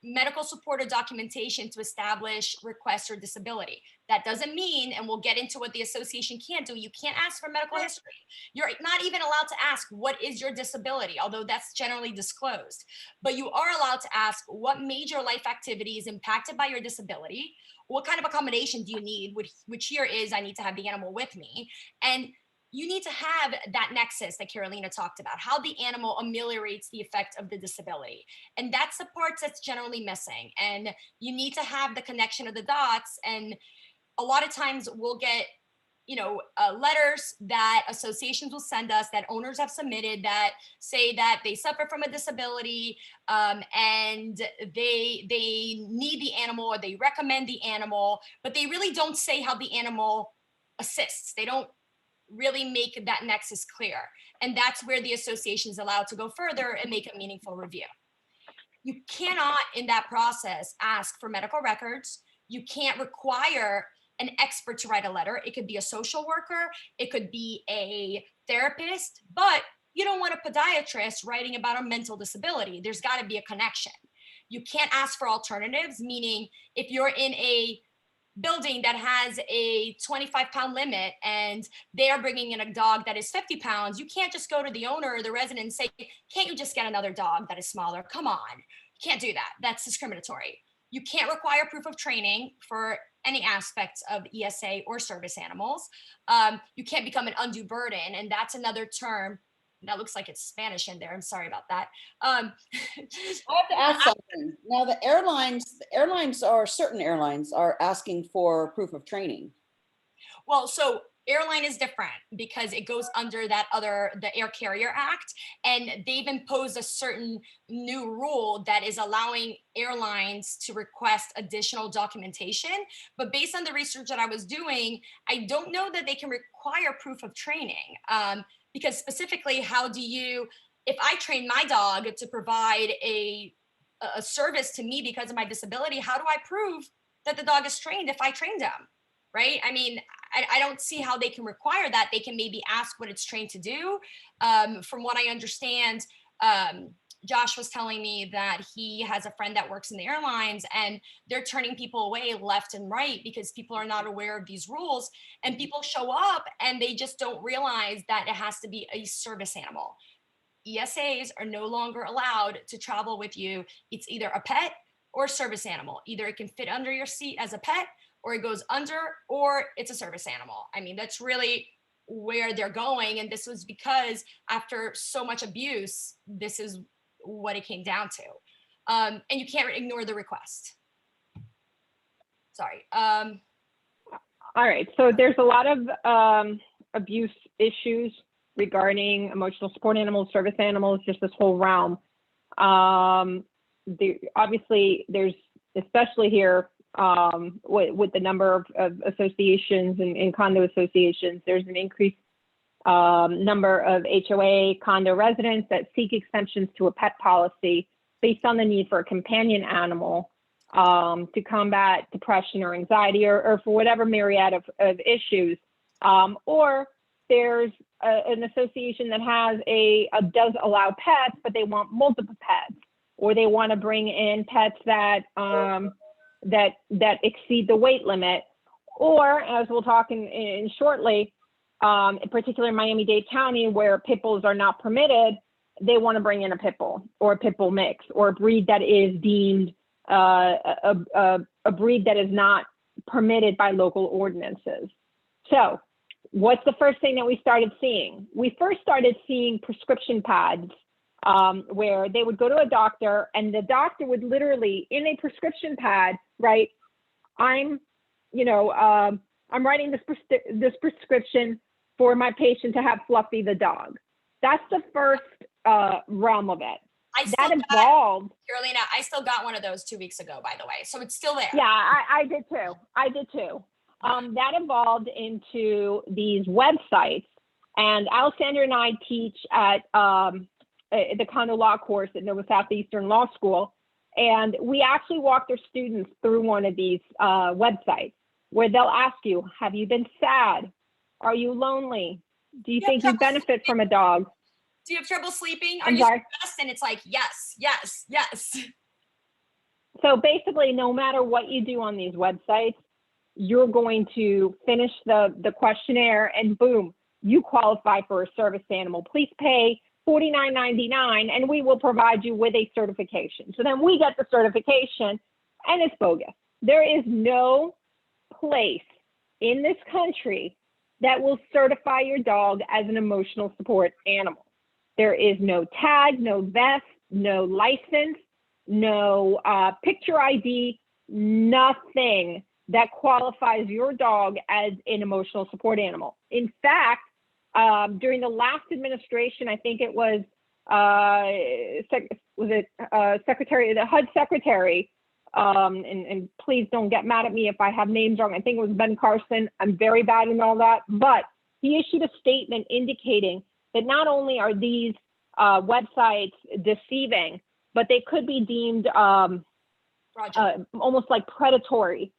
medical support or documentation to establish requests or disability. That doesn't mean, and we'll get into what the association can't do, you can't ask for medical history. You're not even allowed to ask, what is your disability? Although that's generally disclosed. But you are allowed to ask, what major life activity is impacted by your disability? What kind of accommodation do you need? Which here is, I need to have the animal with me. And you need to have that nexus that Carolina talked about, how the animal ameliorates the effect of the disability. And that's the parts that's generally missing. And you need to have the connection of the dots. And a lot of times we'll get, letters that associations will send us that owners have submitted that say that they suffer from a disability, and they need the animal or they recommend the animal, but they really don't say how the animal assists. They don't really make that nexus clear. And that's where the association is allowed to go further and make a meaningful review. You cannot, in that process, ask for medical records. You can't require an expert to write a letter. It could be a social worker, it could be a therapist, but you don't want a podiatrist writing about a mental disability. There's got to be a connection. You can't ask for alternatives, meaning if you're in a building that has a 25-pound limit and they are bringing in a dog that is 50 pounds, you can't just go to the owner or the resident and say, can't you just get another dog that is smaller? Come on. You can't do that. That's discriminatory. You can't require proof of training for any aspects of ESA or service animals. You can't become an undue burden. And that's another term. That looks like it's Spanish in there. I'm sorry about that. I have to ask something. Now, certain airlines are asking for proof of training. Well, so airline is different because it goes under the Air Carrier Act, and they've imposed a certain new rule that is allowing airlines to request additional documentation. But based on the research that I was doing, I don't know that they can require proof of training. Because specifically, how do you, if I train my dog to provide a service to me because of my disability, how do I prove that the dog is trained if I trained him, right? I mean, I don't see how they can require that. They can maybe ask what it's trained to do. From what I understand, Josh was telling me that he has a friend that works in the airlines and they're turning people away left and right because people are not aware of these rules, and people show up and they just don't realize that it has to be a service animal. ESAs are no longer allowed to travel with you. It's either a pet or a service animal. Either it can fit under your seat as a pet or it goes under, or it's a service animal. I mean, that's really where they're going. And this was because after so much abuse, this is what it came down to. And you can't ignore the request. Sorry. All right, so there's a lot of abuse issues regarding emotional support animals, service animals, just this whole realm. Obviously, there's, especially here with the number of associations and condo associations, there's an increased number of HOA condo residents that seek exemptions to a pet policy based on the need for a companion animal to combat depression or anxiety or for whatever myriad of issues. Or there's an association that has does allow pets, but they want multiple pets, or they want to bring in pets that that exceed the weight limit, or, as we'll talk in shortly, in particular in Miami-Dade County, where pit bulls are not permitted, they want to bring in a pit bull or a pit bull mix or a breed that is deemed a breed that is not permitted by local ordinances. So what's the first thing that we started seeing? We first started seeing prescription pads where they would go to a doctor and the doctor would literally, in a prescription pad, write, I'm writing this prescription for my patient to have Fluffy the dog. That's the first realm of it. That evolved. Carolina, I still got one of those 2 weeks ago, by the way. So it's still there. Yeah, I did too. That evolved into these websites. And Alexander and I teach at the condo law course at Nova Southeastern Law School. And we actually walk their students through one of these websites where they'll ask you, have you been sad? Are you lonely? Do you think you benefit from a dog? Do you have trouble sleeping? Are you stressed? And it's like, yes, yes, yes. So basically, no matter what you do on these websites, you're going to finish the questionnaire and boom, you qualify for a service animal. Please pay $49.99 and we will provide you with a certification. So then we get the certification and it's bogus. There is no place in this country that will certify your dog as an emotional support animal. There is no tag, no vest, no license, no picture ID, nothing that qualifies your dog as an emotional support animal. In fact, during the last administration, I think it was Secretary, the HUD Secretary, and please don't get mad at me if I have names wrong. I think it was Ben Carson. I'm very bad in all that, but he issued a statement indicating that not only are these websites deceiving, but they could be deemed almost like predatory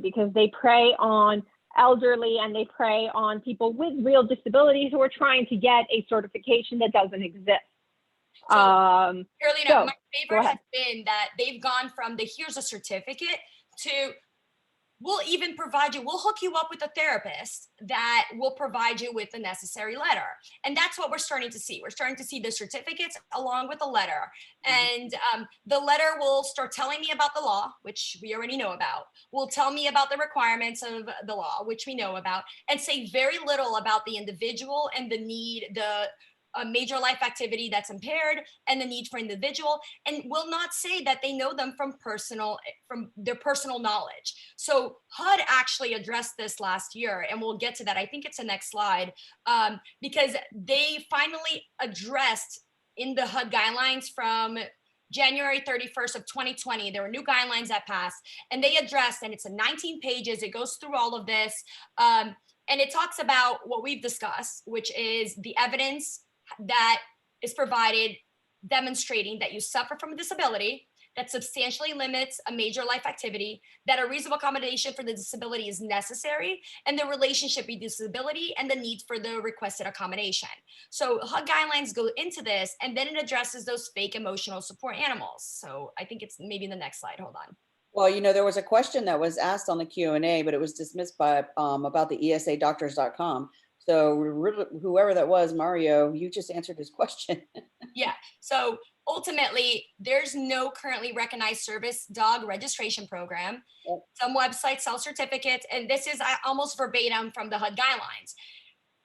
because they prey on elderly and they prey on people with real disabilities who are trying to get a certification that doesn't exist. So, Carolina, my favorite has been that they've gone from the here's a certificate to we'll even provide you, we'll hook you up with a therapist that will provide you with the necessary letter. And that's what we're starting to see. We're starting to see the certificates along with the letter. And the letter will start telling me about the law, which we already know about, will tell me about the requirements of the law, which we know about, and say very little about the individual and the need, a major life activity that's impaired and the need for individual, and will not say that they know them from their personal knowledge. So HUD actually addressed this last year, and we'll get to that. I think it's the next slide, because they finally addressed in the HUD guidelines from January 31st of 2020, there were new guidelines that passed, and they addressed, and it's in 19 pages, it goes through all of this, and it talks about what we've discussed, which is the evidence that is provided demonstrating that you suffer from a disability that substantially limits a major life activity, that a reasonable accommodation for the disability is necessary, and the relationship between disability and the need for the requested accommodation. So HUD guidelines go into this, and then it addresses those fake emotional support animals. So I think it's maybe the next slide, hold on. Well, there was a question that was asked on the Q&A, but it was dismissed by about the esadoctors.com. So whoever that was, Mario, you just answered his question. Yeah. So ultimately, there's no currently recognized service dog registration program. Yep. Some websites sell certificates, and this is almost verbatim from the HUD guidelines.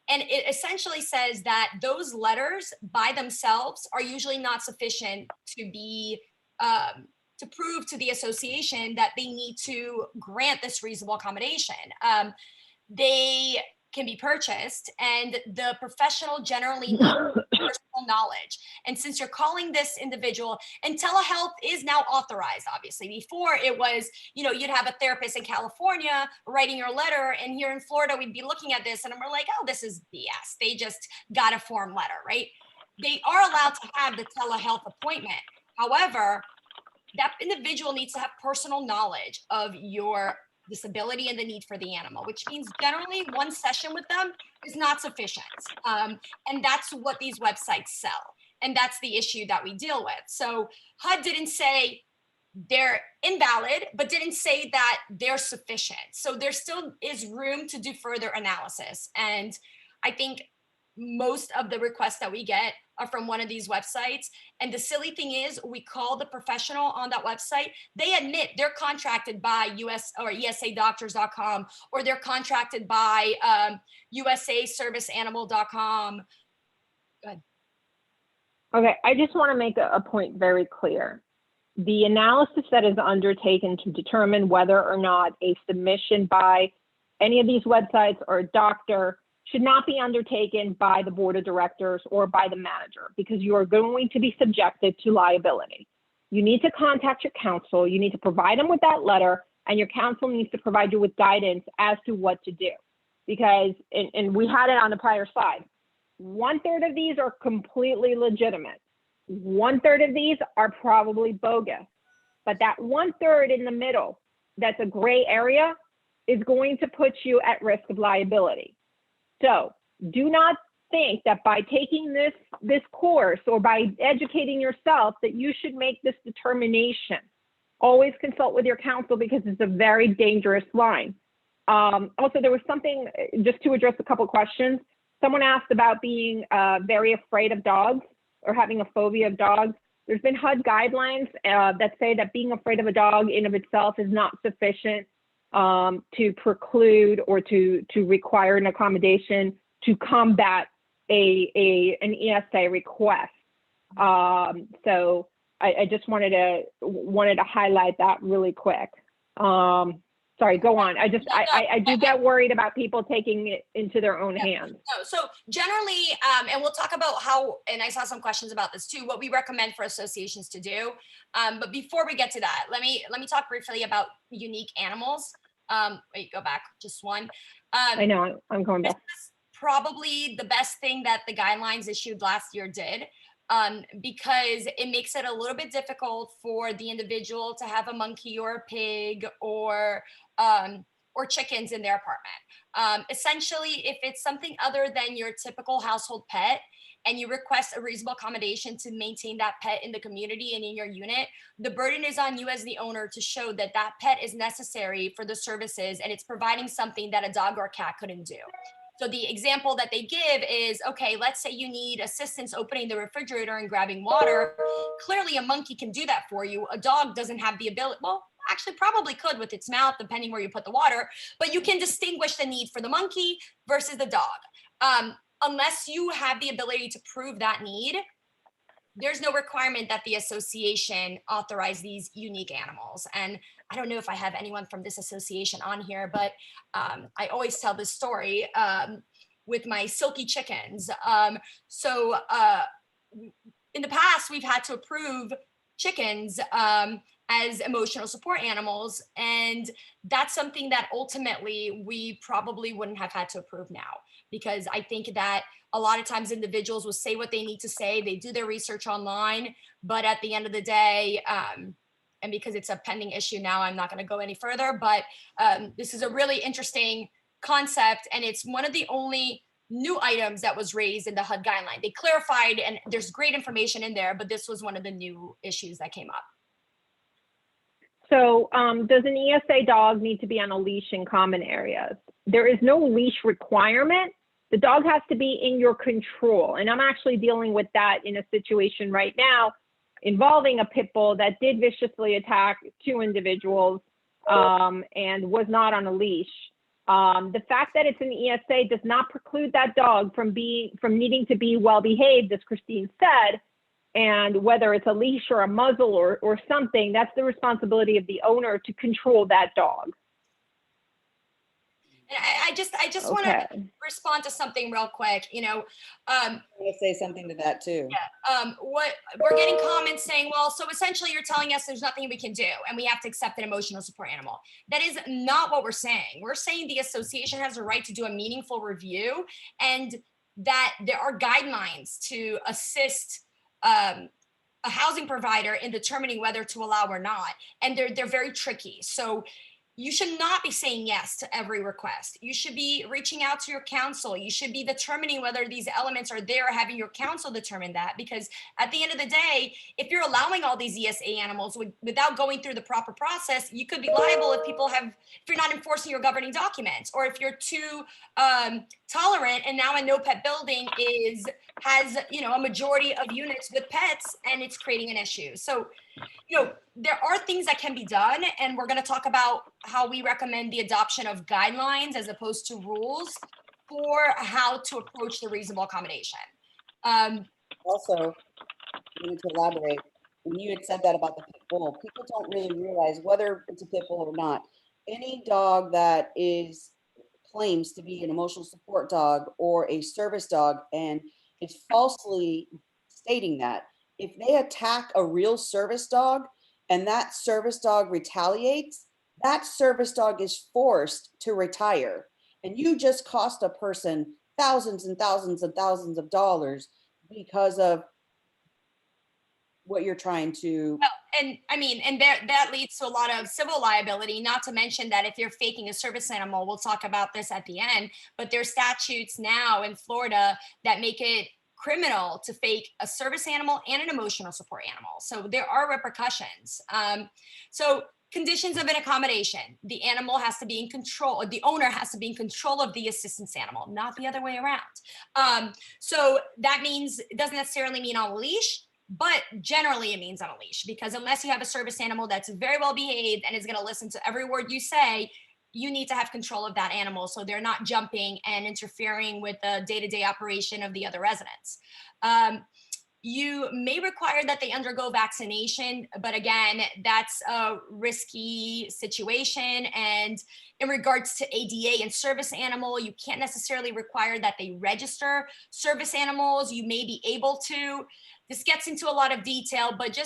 And it essentially says that those letters by themselves are usually not sufficient to be to prove to the association that they need to grant this reasonable accommodation. They can be purchased, and the professional generally needs personal knowledge. And since you're calling this individual, and telehealth is now authorized, obviously. Before it was, you'd have a therapist in California writing your letter, and here in Florida, we'd be looking at this and we're like, oh, this is BS. They just got a form letter, right? They are allowed to have the telehealth appointment. However, that individual needs to have personal knowledge of your disability and the need for the animal, which means generally one session with them is not sufficient. And that's what these websites sell. And that's the issue that we deal with. So HUD didn't say they're invalid, but didn't say that they're sufficient. So there still is room to do further analysis. And I think most of the requests that we get are from one of these websites. And the silly thing is, we call the professional on that website. They admit they're contracted by US or ESAdoctors.com, or they're contracted by USAServiceAnimal.com. Go ahead. Okay, I just want to make a point very clear. The analysis that is undertaken to determine whether or not a submission by any of these websites or a doctor should not be undertaken by the board of directors or by the manager, because you are going to be subjected to liability. You need to contact your counsel. You need to provide them with that letter, and your counsel needs to provide you with guidance as to what to do. Because, and we had it on the prior slide, 1/3 of these are completely legitimate. 1/3 of these are probably bogus. But that 1/3 in the middle, that's a gray area, is going to put you at risk of liability. So do not think that by taking this course or by educating yourself that you should make this determination. Always consult with your counsel, because it's a very dangerous line. Also, there was something, just to address a couple of questions. Someone asked about being very afraid of dogs or having a phobia of dogs. There's been HUD guidelines that say that being afraid of a dog in of itself is not sufficient to preclude or to require an accommodation to combat an ESA request. So I just wanted to highlight that really quick. Sorry, go on. I do get worried about people taking it into their own hands. No, so generally, and we'll talk about how, and I saw some questions about this too, what we recommend for associations to do. But before we get to that, let me talk briefly about unique animals. Wait, go back just one. I know, I'm going back. This is probably the best thing that the guidelines issued last year did. Because it makes it a little bit difficult for the individual to have a monkey or a pig or chickens in their apartment. Essentially, if it's something other than your typical household pet and you request a reasonable accommodation to maintain that pet in the community and in your unit, the burden is on you as the owner to show that that pet is necessary for the services and it's providing something that a dog or a cat couldn't do. So the example that they give is, okay, let's say you need assistance opening the refrigerator and grabbing water. Clearly a monkey can do that for you. A dog doesn't have the ability, well, actually probably could with its mouth, depending where you put the water, but you can distinguish the need for the monkey versus the dog. Unless you have the ability to prove that need, there's no requirement that the association authorize these unique animals. And I don't know if I have anyone from this association on here, but I always tell this story with my silky chickens. So in the past, we've had to approve chickens as emotional support animals. And that's something that ultimately we probably wouldn't have had to approve now, because I think that a lot of times individuals will say what they need to say, they do their research online, but at the end of the day, and because it's a pending issue now, I'm not going to go any further, but this is a really interesting concept, and it's one of the only new items that was raised in the HUD guideline. They clarified, and there's great information in there, but this was one of the new issues that came up. So does an ESA dog need to be on a leash in common areas? There is no leash requirement, The dog has to be in your control. And I'm actually dealing with that in a situation right now involving a pit bull that did viciously attack two individuals and was not on a leash. The fact that it's an ESA does not preclude that dog from needing to be well behaved, as Christine said. And whether it's a leash or a muzzle or something, that's the responsibility of the owner to control that dog. And I just want to respond to something real quick. You know, I'm going to say something to that too. What we're getting comments saying, well, so essentially you're telling us there's nothing we can do and we have to accept an emotional support animal. That is not what we're saying. We're saying the association has a right to do a meaningful review and that there are guidelines to assist a housing provider in determining whether to allow or not. And they're very tricky. So you should not be saying yes to every request. You should be reaching out to your counsel. You should be determining whether these elements are there, having your counsel determine that. Because at the end of the day, if you're allowing all these ESA animals without going through the proper process, you could be liable if you're not enforcing your governing documents, or if you're too tolerant and now a no pet building has a majority of units with pets and it's creating an issue. So there are things that can be done, and we're going to talk about how we recommend the adoption of guidelines as opposed to rules for how to approach the reasonable accommodation. Also, you need to elaborate. When you had said that about the pit bull, people don't really realize whether it's a pit bull or not. Any dog that claims to be an emotional support dog or a service dog and is falsely stating that, if they attack a real service dog and that service dog retaliates, that service dog is forced to retire. And you just cost a person thousands and thousands and thousands of dollars because of what you're trying to. And that leads to a lot of civil liability, not to mention that if you're faking a service animal, we'll talk about this at the end, but there's statutes now in Florida that make it criminal to fake a service animal and an emotional support animal. So there are repercussions. So conditions of an accommodation, the animal has to be in control, or the owner has to be in control of the assistance animal, not the other way around. So that means, it doesn't necessarily mean on a leash, but generally it means on a leash, because unless you have a service animal that's very well behaved and is going to listen to every word you say, you need to have control of that animal so they're not jumping and interfering with the day-to-day operation of the other residents. You may require that they undergo vaccination, but again, that's a risky situation. And in regards to ADA and service animal, you can't necessarily require that they register service animals. You may be able to. This gets into a lot of detail, but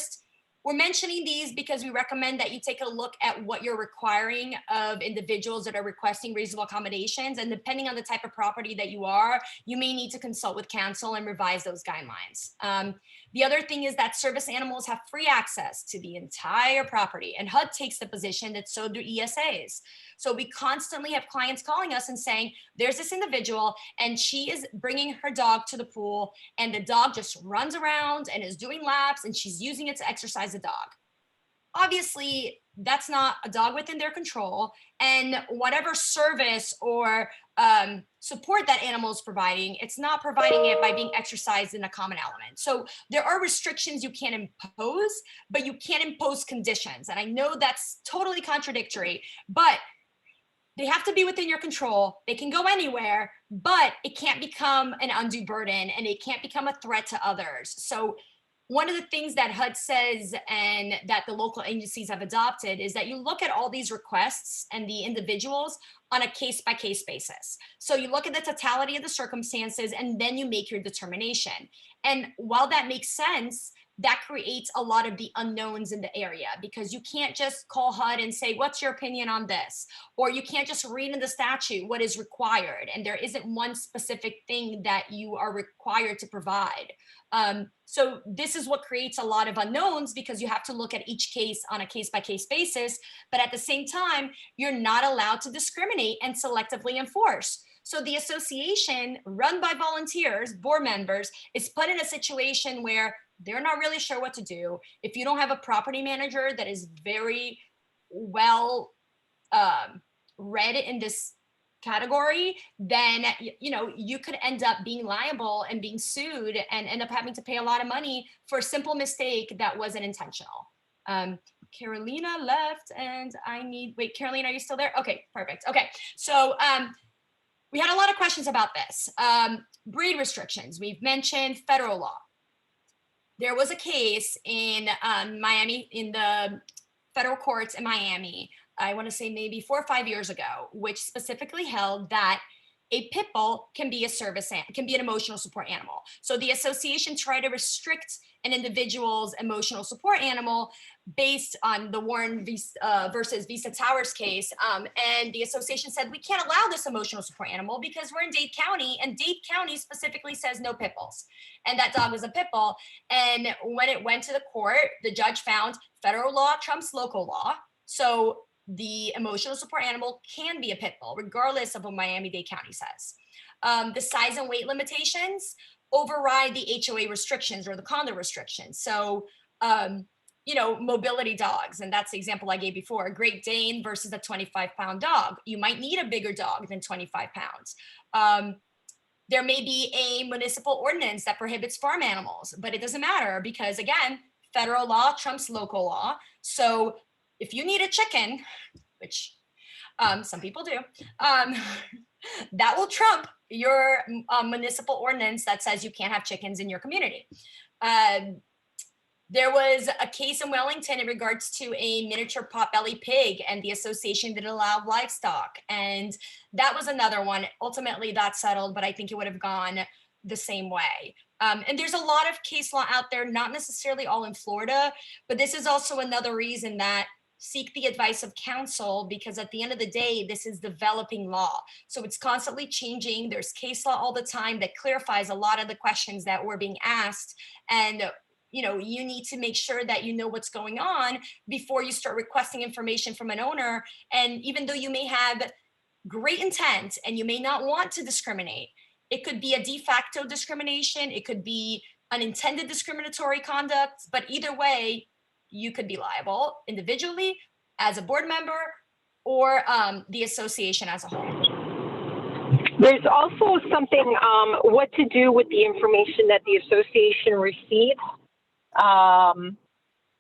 we're mentioning these because we recommend that you take a look at what you're requiring of individuals that are requesting reasonable accommodations. And depending on the type of property that you are, you may need to consult with counsel and revise those guidelines. The other thing is that service animals have free access to the entire property, and HUD takes the position that so do ESAs. So we constantly have clients calling us and saying, there's this individual and she is bringing her dog to the pool and the dog just runs around and is doing laps and she's using it to exercise the dog. Obviously, that's not a dog within their control, and whatever service or support that animal is providing, it's not providing it by being exercised in a common element. So there are restrictions you can impose, but you can't impose conditions. And I know that's totally contradictory, but they have to be within your control. They can go anywhere, but it can't become an undue burden and it can't become a threat to others. So one of the things that HUD says and that the local agencies have adopted is that you look at all these requests and the individuals on a case-by-case basis. So you look at the totality of the circumstances and then you make your determination. And while that makes sense, that creates a lot of the unknowns in the area, because you can't just call HUD and say, what's your opinion on this? Or you can't just read in the statute what is required. And there isn't one specific thing that you are required to provide. So this is what creates a lot of unknowns, because you have to look at each case on a case-by-case basis. But at the same time, you're not allowed to discriminate and selectively enforce. So the association, run by volunteers, board members, is put in a situation where they're not really sure what to do. If you don't have a property manager that is very well read in this category, then you could end up being liable and being sued and end up having to pay a lot of money for a simple mistake that wasn't intentional. Carolina left, and wait, Carolina, are you still there? Okay, perfect. Okay, so we had a lot of questions about this. Breed restrictions, we've mentioned federal law. There was a case in Miami, in the federal courts in Miami, I want to say maybe 4 or 5 years ago, which specifically held that a pit bull can be an emotional support animal. So the association tried to restrict an individual's emotional support animal based on the Warren versus Vista Towers case. And the association said, we can't allow this emotional support animal because we're in Dade County, and Dade County specifically says no pit bulls. And that dog was a pit bull. And when it went to the court, the judge found federal law trumps local law. So the emotional support animal can be a pit bull, regardless of what Miami-Dade County says. The size and weight limitations override the HOA restrictions or the condo restrictions. So, mobility dogs, and that's the example I gave before, a Great Dane versus a 25-pound dog. You might need a bigger dog than 25 pounds. There may be a municipal ordinance that prohibits farm animals, but it doesn't matter because, again, federal law trumps local law. So if you need a chicken, which some people do, that will trump your municipal ordinance that says you can't have chickens in your community. There was a case in Wellington in regards to a miniature potbelly pig, and the association didn't allow livestock. And that was another one. Ultimately, that settled, but I think it would have gone the same way. And there's a lot of case law out there, not necessarily all in Florida, but this is also another reason that seek the advice of counsel, because at the end of the day, this is developing law. So it's constantly changing. There's case law all the time that clarifies a lot of the questions that were being asked. And you need to make sure that you know what's going on before you start requesting information from an owner. And even though you may have great intent and you may not want to discriminate, it could be a de facto discrimination. It could be unintended discriminatory conduct, but either way, you could be liable individually as a board member or the association as a whole. There's also something, what to do with the information that the association receives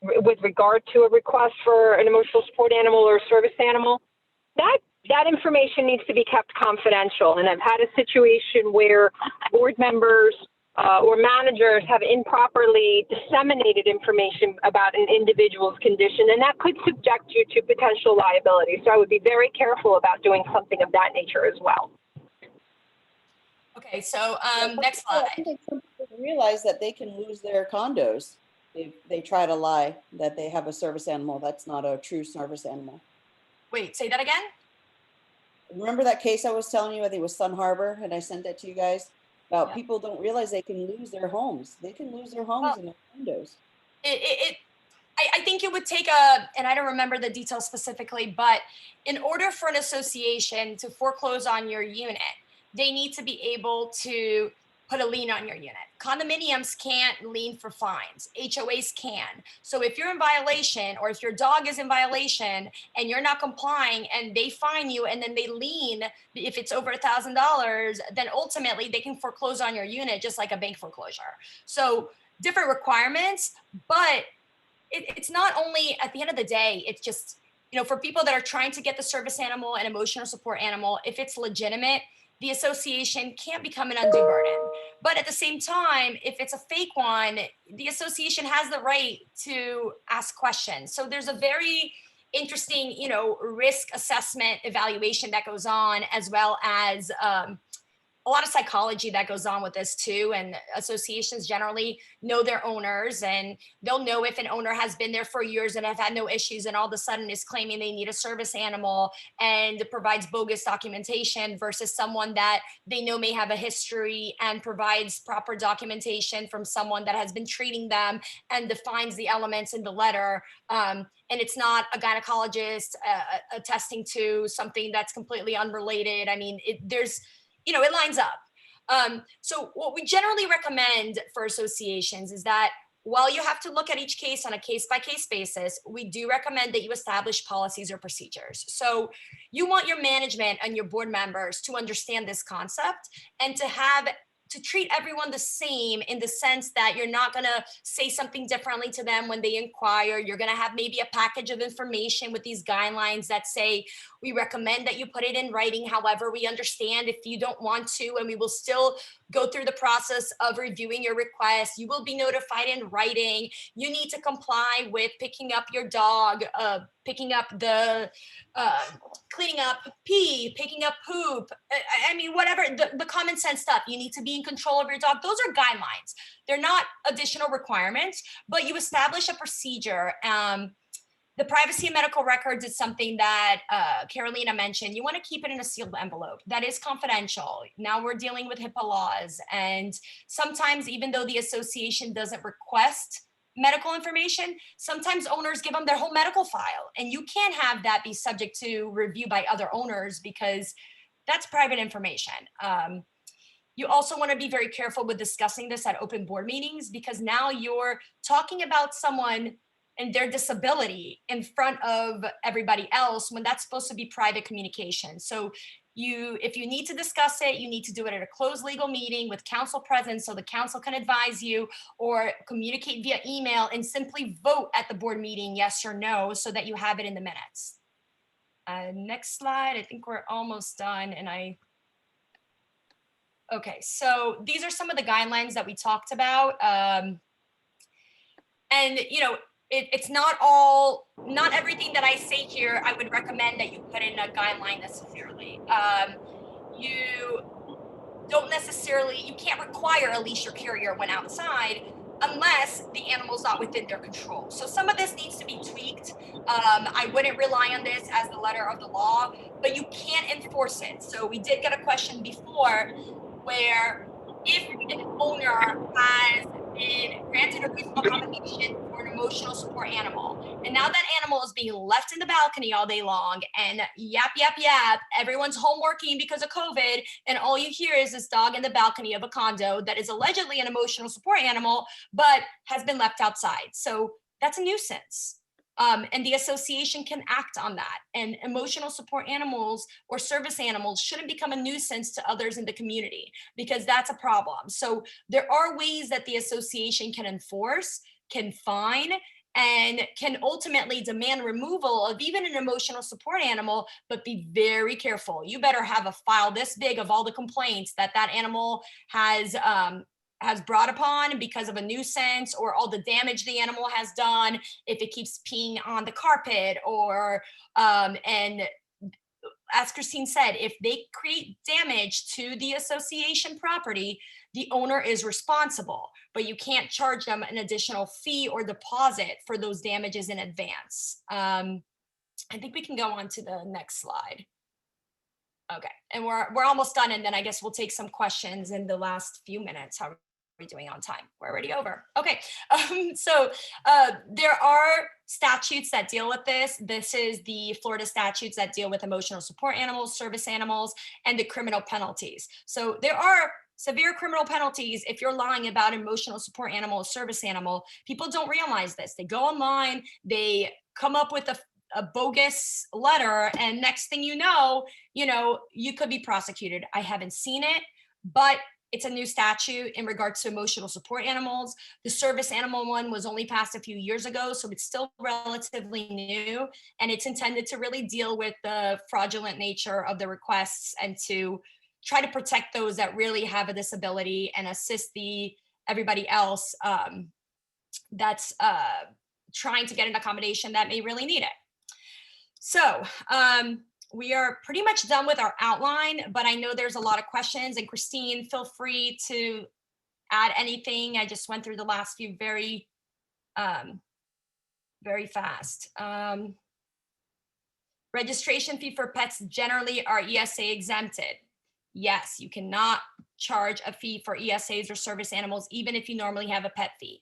with regard to a request for an emotional support animal or a service animal. That information needs to be kept confidential. And I've had a situation where board members or managers have improperly disseminated information about an individual's condition, and that could subject you to potential liability. So I would be very careful about doing something of that nature as well. Okay, so next slide. I think some people realize that they can lose their condos if they try to lie that they have a service animal that's not a true service animal. Wait, say that again? Remember that case I was telling you, I think it was Sun Harbor, and I sent that to you guys? About people don't realize they can lose their homes. They can lose their homes and their condos. I think it would take and I don't remember the details specifically, but in order for an association to foreclose on your unit, they need to be able to put a lien on your unit. Condominiums can't lien for fines. HOAs can. So if you're in violation, or if your dog is in violation and you're not complying and they fine you and then they lien, if it's over $1,000, then ultimately they can foreclose on your unit just like a bank foreclosure. So different requirements, but it's not only, at the end of the day, it's just, for people that are trying to get the service animal and emotional support animal, if it's legitimate, the association can't become an undue burden. But at the same time, if it's a fake one, the association has the right to ask questions. So there's a very interesting, risk assessment evaluation that goes on, as well as a lot of psychology that goes on with this too. And associations generally know their owners, and they'll know if an owner has been there for years and have had no issues and all of a sudden is claiming they need a service animal and provides bogus documentation, versus someone that they know may have a history and provides proper documentation from someone that has been treating them and defines the elements in the letter. And it's not a gynecologist attesting to something that's completely unrelated. I mean, it lines up. So what we generally recommend for associations is that while you have to look at each case on a case-by-case basis, we do recommend that you establish policies or procedures. So you want your management and your board members to understand this concept and to treat everyone the same, in the sense that you're not going to say something differently to them when they inquire. You're going to have maybe a package of information with these guidelines that say, we recommend that you put it in writing. However, we understand if you don't want to, and we will still go through the process of reviewing your request. You will be notified in writing. You need to comply with picking up your dog, picking up the cleaning up pee, picking up poop. I mean, whatever, the common sense stuff. You need to be in control of your dog. Those are guidelines. They're not additional requirements, but you establish a procedure. The privacy of medical records is something that Carolina mentioned. You want to keep it in a sealed envelope. That is confidential. Now we're dealing with HIPAA laws. And sometimes, even though the association doesn't request medical information, sometimes owners give them their whole medical file. And you can't have that be subject to review by other owners, because that's private information. You also want to be very careful with discussing this at open board meetings, because now you're talking about someone and their disability in front of everybody else, when that's supposed to be private communication. So if you need to discuss it, you need to do it at a closed legal meeting with counsel present, so the counsel can advise you, or communicate via email and simply vote at the board meeting, yes or no, so that you have it in the minutes. Next slide. I think we're almost done. Okay, so these are some of the guidelines that we talked about. And it's not everything that I say here I would recommend that you put in a guideline necessarily. You can't require a leash or carrier when outside unless the animal's not within their control. So some of this needs to be tweaked. I wouldn't rely on this as the letter of the law, but you can't enforce it. So we did get a question before where, if an owner has been granted a reasonable accommodation for an emotional support animal, and now that animal is being left in the balcony all day long, and yap, everyone's home working because of COVID, and all you hear is this dog in the balcony of a condo that is allegedly an emotional support animal, but has been left outside. So that's a nuisance. And the association can act on that. And emotional support animals or service animals shouldn't become a nuisance to others in the community, because that's a problem. So there are ways that the association can enforce, can fine, and can ultimately demand removal of even an emotional support animal, but be very careful. You better have a file this big of all the complaints that animal has brought upon because of a nuisance, or all the damage the animal has done, if it keeps peeing on the carpet, or and as Christine said, if they create damage to the association property, the owner is responsible, but you can't charge them an additional fee or deposit for those damages in advance. I think we can go on to the next slide. Okay, and we're almost done, and then I guess we'll take some questions in the last few minutes. How are we doing on time? We're already over. Okay, so there are statutes that deal with this. This is the Florida statutes that deal with emotional support animals, service animals, and the criminal penalties. So there are severe criminal penalties if you're lying about emotional support animal or service animal. People don't realize this. They go online, they come up with a bogus letter, and next thing you know, you could be prosecuted. I haven't seen it, but it's a new statute in regards to emotional support animals. The service animal one was only passed a few years ago, so it's still relatively new, and it's intended to really deal with the fraudulent nature of the requests and to try to protect those that really have a disability and assist everybody else that's trying to get an accommodation that may really need it. So we are pretty much done with our outline, but I know there's a lot of questions, and Christine, feel free to add anything. I just went through the last few very fast. Registration fee for pets generally are ESA exempted. Yes, you cannot charge a fee for ESAs or service animals, even if you normally have a pet fee.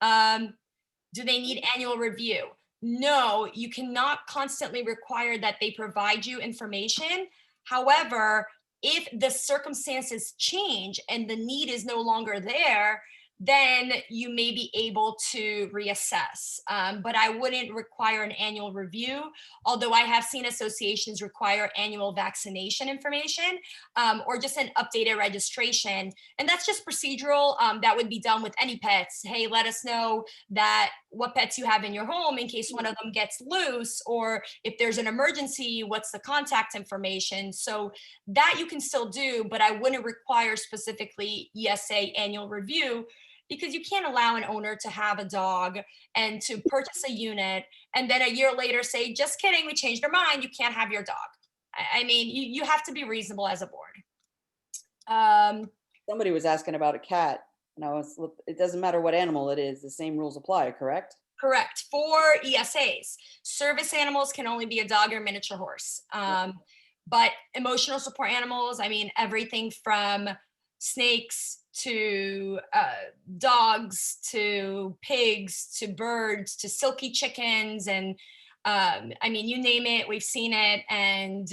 Do they need annual review? No, you cannot constantly require that they provide you information. However, if the circumstances change and the need is no longer there, then you may be able to reassess. But I wouldn't require an annual review, although I have seen associations require annual vaccination information, or just an updated registration. And that's just procedural. That would be done with any pets. Hey, let us know that what pets you have in your home in case one of them gets loose, or if there's an emergency, what's the contact information. So that you can still do, but I wouldn't require specifically ESA annual review, because you can't allow an owner to have a dog and to purchase a unit and then a year later say, just kidding, we changed our mind, you can't have your dog. I mean, you have to be reasonable as a board. Somebody was asking about a cat, and it doesn't matter what animal it is, the same rules apply, correct? Correct. For ESAs, service animals can only be a dog or miniature horse. But emotional support animals, I mean, everything from snakes to dogs to pigs to birds to silky chickens, and I mean, you name it, we've seen it. And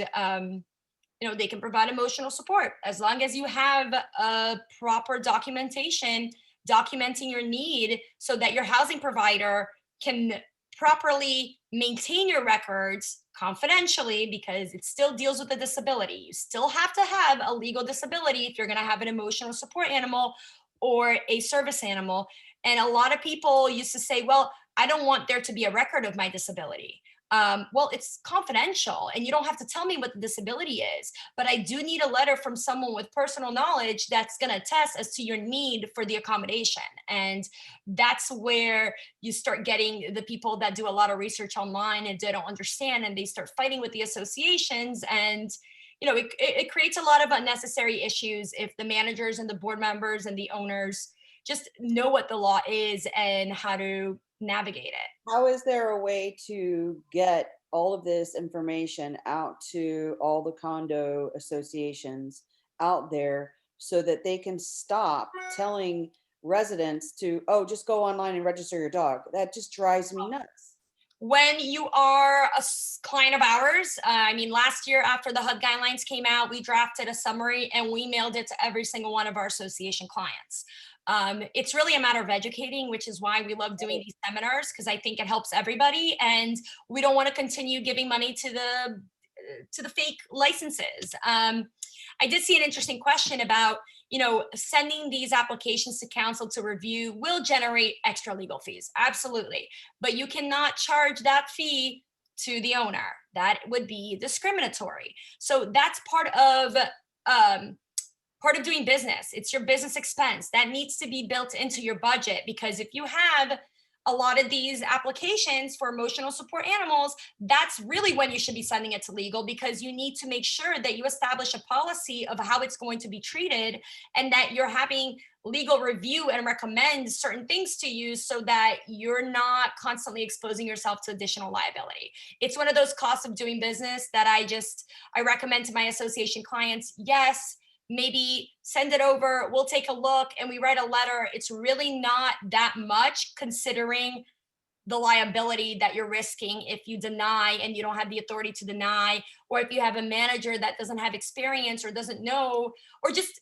you know, they can provide emotional support as long as you have a proper documentation documenting your need, so that your housing provider can properly maintain your records confidentially, because it still deals with a disability. You still have to have a legal disability if you're going to have an emotional support animal or a service animal. And a lot of people used to say, well, I don't want there to be a record of my disability. Well, it's confidential and you don't have to tell me what the disability is, but I do need a letter from someone with personal knowledge that's going to attest as to your need for the accommodation. And that's where you start getting the people that do a lot of research online and they don't understand, and they start fighting with the associations. And you know, it creates a lot of unnecessary issues if the managers and the board members and the owners just know what the law is and how to navigate it. How is there a way to get all of this information out to all the condo associations out there so that they can stop telling residents to, oh, just go online and register your dog? That just drives me nuts. When you are a client of ours, I mean, last year after the HUD guidelines came out, we drafted a summary and we mailed it to every single one of our association clients. It's really a matter of educating, which is why we love doing these seminars, because I think it helps everybody, and we don't want to continue giving money to the fake licenses. I did see an interesting question about, you know, sending these applications to council to review will generate extra legal fees. Absolutely. But you cannot charge that fee to the owner. That would be discriminatory. So that's part of doing business. It's your business expense that needs to be built into your budget, because if you have a lot of these applications for emotional support animals, that's really when you should be sending it to legal, because you need to make sure that you establish a policy of how it's going to be treated, and that you're having legal review and recommend certain things to you so that you're not constantly exposing yourself to additional liability. It's one of those costs of doing business that I recommend to my association clients. Yes, maybe send it over, we'll take a look, and we write a letter. It's really not that much, considering the liability that you're risking if you deny and you don't have the authority to deny, or if you have a manager that doesn't have experience or doesn't know, or just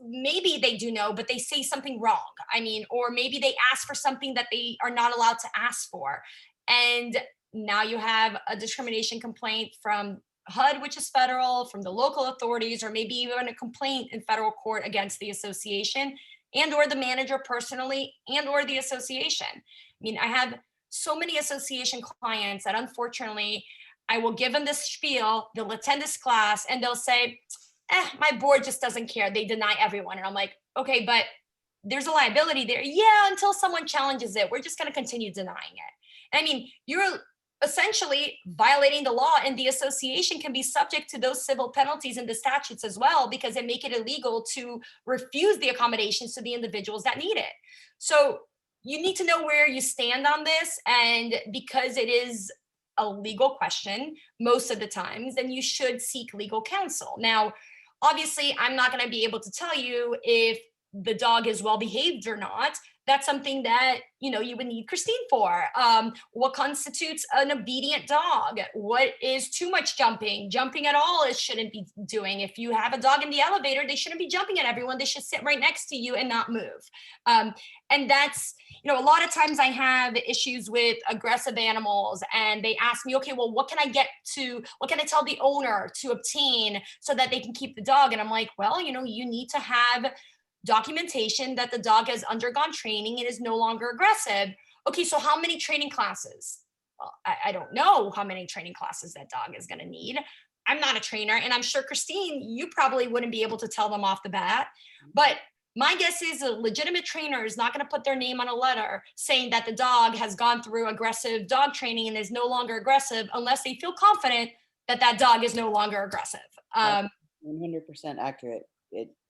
maybe they do know, but they say something wrong. I mean, or maybe they ask for something that they are not allowed to ask for. And now you have a discrimination complaint from HUD, which is federal, from the local authorities, or maybe even a complaint in federal court against the association and or the manager personally and or the association. I mean, I have so many association clients that unfortunately I will give them this spiel, they'll attend this class and they'll say, my board just doesn't care. They deny everyone. And I'm like, okay, but there's a liability there. Yeah, until someone challenges it, we're just going to continue denying it. I mean, you're essentially violating the law, and the association can be subject to those civil penalties in the statutes as well, because they make it illegal to refuse the accommodations to the individuals that need it. So you need to know where you stand on this, and because it is a legal question most of the times, then you should seek legal counsel. Now, obviously, I'm not going to be able to tell you if the dog is well behaved or not. that's something that, you would need Christine for. What constitutes an obedient dog? What is too much jumping? Jumping at all it shouldn't be doing. If you have a dog in the elevator, they shouldn't be jumping at everyone. They should sit right next to you and not move. And that's, a lot of times I have issues with aggressive animals and they ask me, okay, well, what can I tell the owner to obtain so that they can keep the dog? And I'm like, well, you need to have documentation that the dog has undergone training and is no longer aggressive. Okay, so how many training classes? Well, I don't know how many training classes that dog is going to need. I'm not a trainer, and I'm sure, Christine, you probably wouldn't be able to tell them off the bat. But my guess is a legitimate trainer is not going to put their name on a letter saying that the dog has gone through aggressive dog training and is no longer aggressive unless they feel confident that that dog is no longer aggressive. 100% accurate.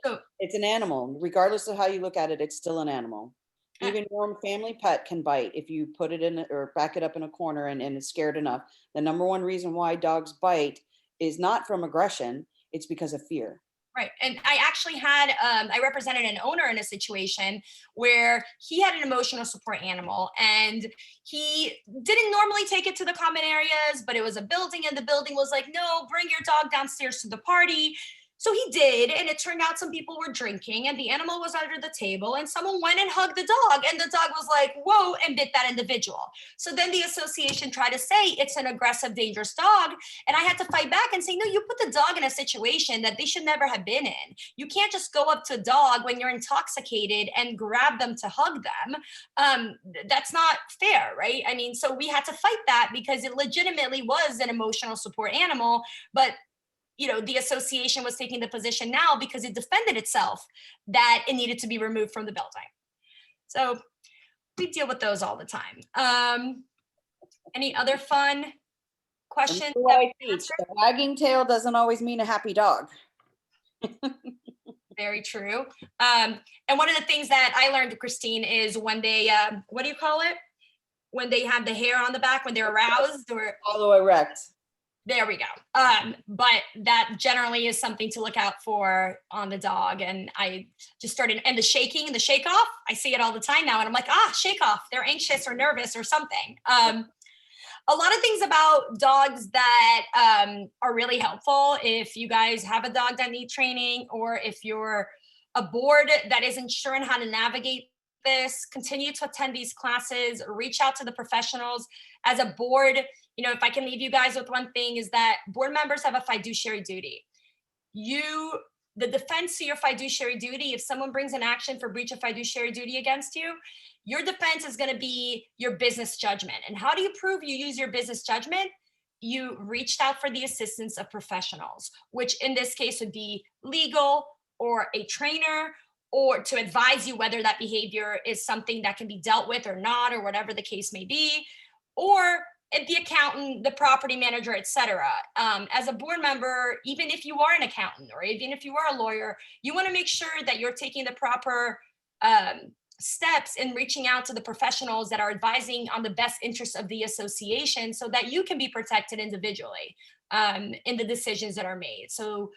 So, It's an animal. Regardless of how you look at it, it's still an animal. Even your own family pet can bite if you put it in or back it up in a corner and it's scared enough. The number one reason why dogs bite is not from aggression, it's because of fear. right. And I actually had, I represented an owner in a situation where he had an emotional support animal and he didn't normally take it to the common areas, but it was a building and the building was like, no, bring your dog downstairs to the party. So he did, and it turned out some people were drinking and the animal was under the table and someone went and hugged the dog and the dog was like, whoa, and bit that individual. So then the association tried to say it's an aggressive, dangerous dog. And I had to fight back and say, no, you put the dog in a situation that they should never have been in. You can't just go up to a dog when you're intoxicated and grab them to hug them. That's not fair, right? I mean, so we had to fight that because it legitimately was an emotional support animal, but the association was taking the position now because it defended itself that it needed to be removed from the building. So we deal with those all the time. Any other fun questions? What I teach, a wagging tail doesn't always mean a happy dog. Very true. And one of the things that I learned, Christine, is when they, what do you call it? When they have the hair on the back, when they're aroused or? Although erect. There we go. But that generally is something to look out for on the dog. And I just started, and the shaking and the shake off, I see it all the time now. And I'm like, shake off. They're anxious or nervous or something. A lot of things about dogs that are really helpful if you guys have a dog that needs training, or if you're a board that isn't sure on how to navigate this, continue to attend these classes, reach out to the professionals. As a board, if I can leave you guys with one thing, is that board members have a fiduciary duty. The defense to your fiduciary duty, if someone brings an action for breach of fiduciary duty against you, your defense is going to be your business judgment. And how do you prove you use your business judgment? You reached out for the assistance of professionals, which in this case would be legal or a trainer, or to advise you whether that behavior is something that can be dealt with or not, or whatever the case may be, or the accountant, the property manager, et cetera. As a board member, even if you are an accountant or even if you are a lawyer, you want to make sure that you're taking the proper steps in reaching out to the professionals that are advising on the best interests of the association so that you can be protected individually in the decisions that are made. So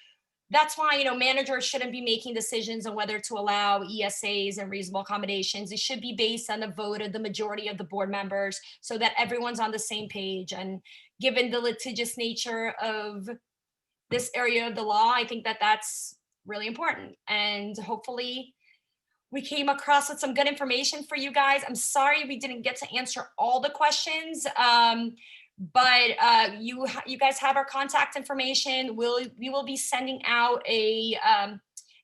that's why, managers shouldn't be making decisions on whether to allow ESAs and reasonable accommodations. It should be based on the vote of the majority of the board members so that everyone's on the same page. And given the litigious nature of this area of the law, I think that that's really important. And hopefully we came across with some good information for you guys. I'm sorry we didn't get to answer all the questions. But you guys have our contact information. We will be sending out an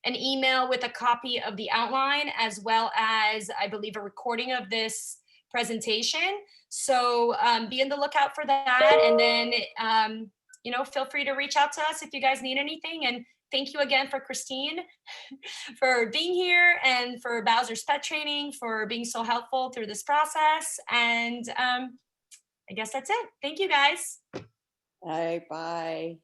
email with a copy of the outline, as well as, I believe, a recording of this presentation. So be on the lookout for that. And then, feel free to reach out to us if you guys need anything. And thank you again for Christine for being here, and for Bowser's Pet Training for being so helpful through this process. And I guess that's it. Thank you, guys. All right, bye.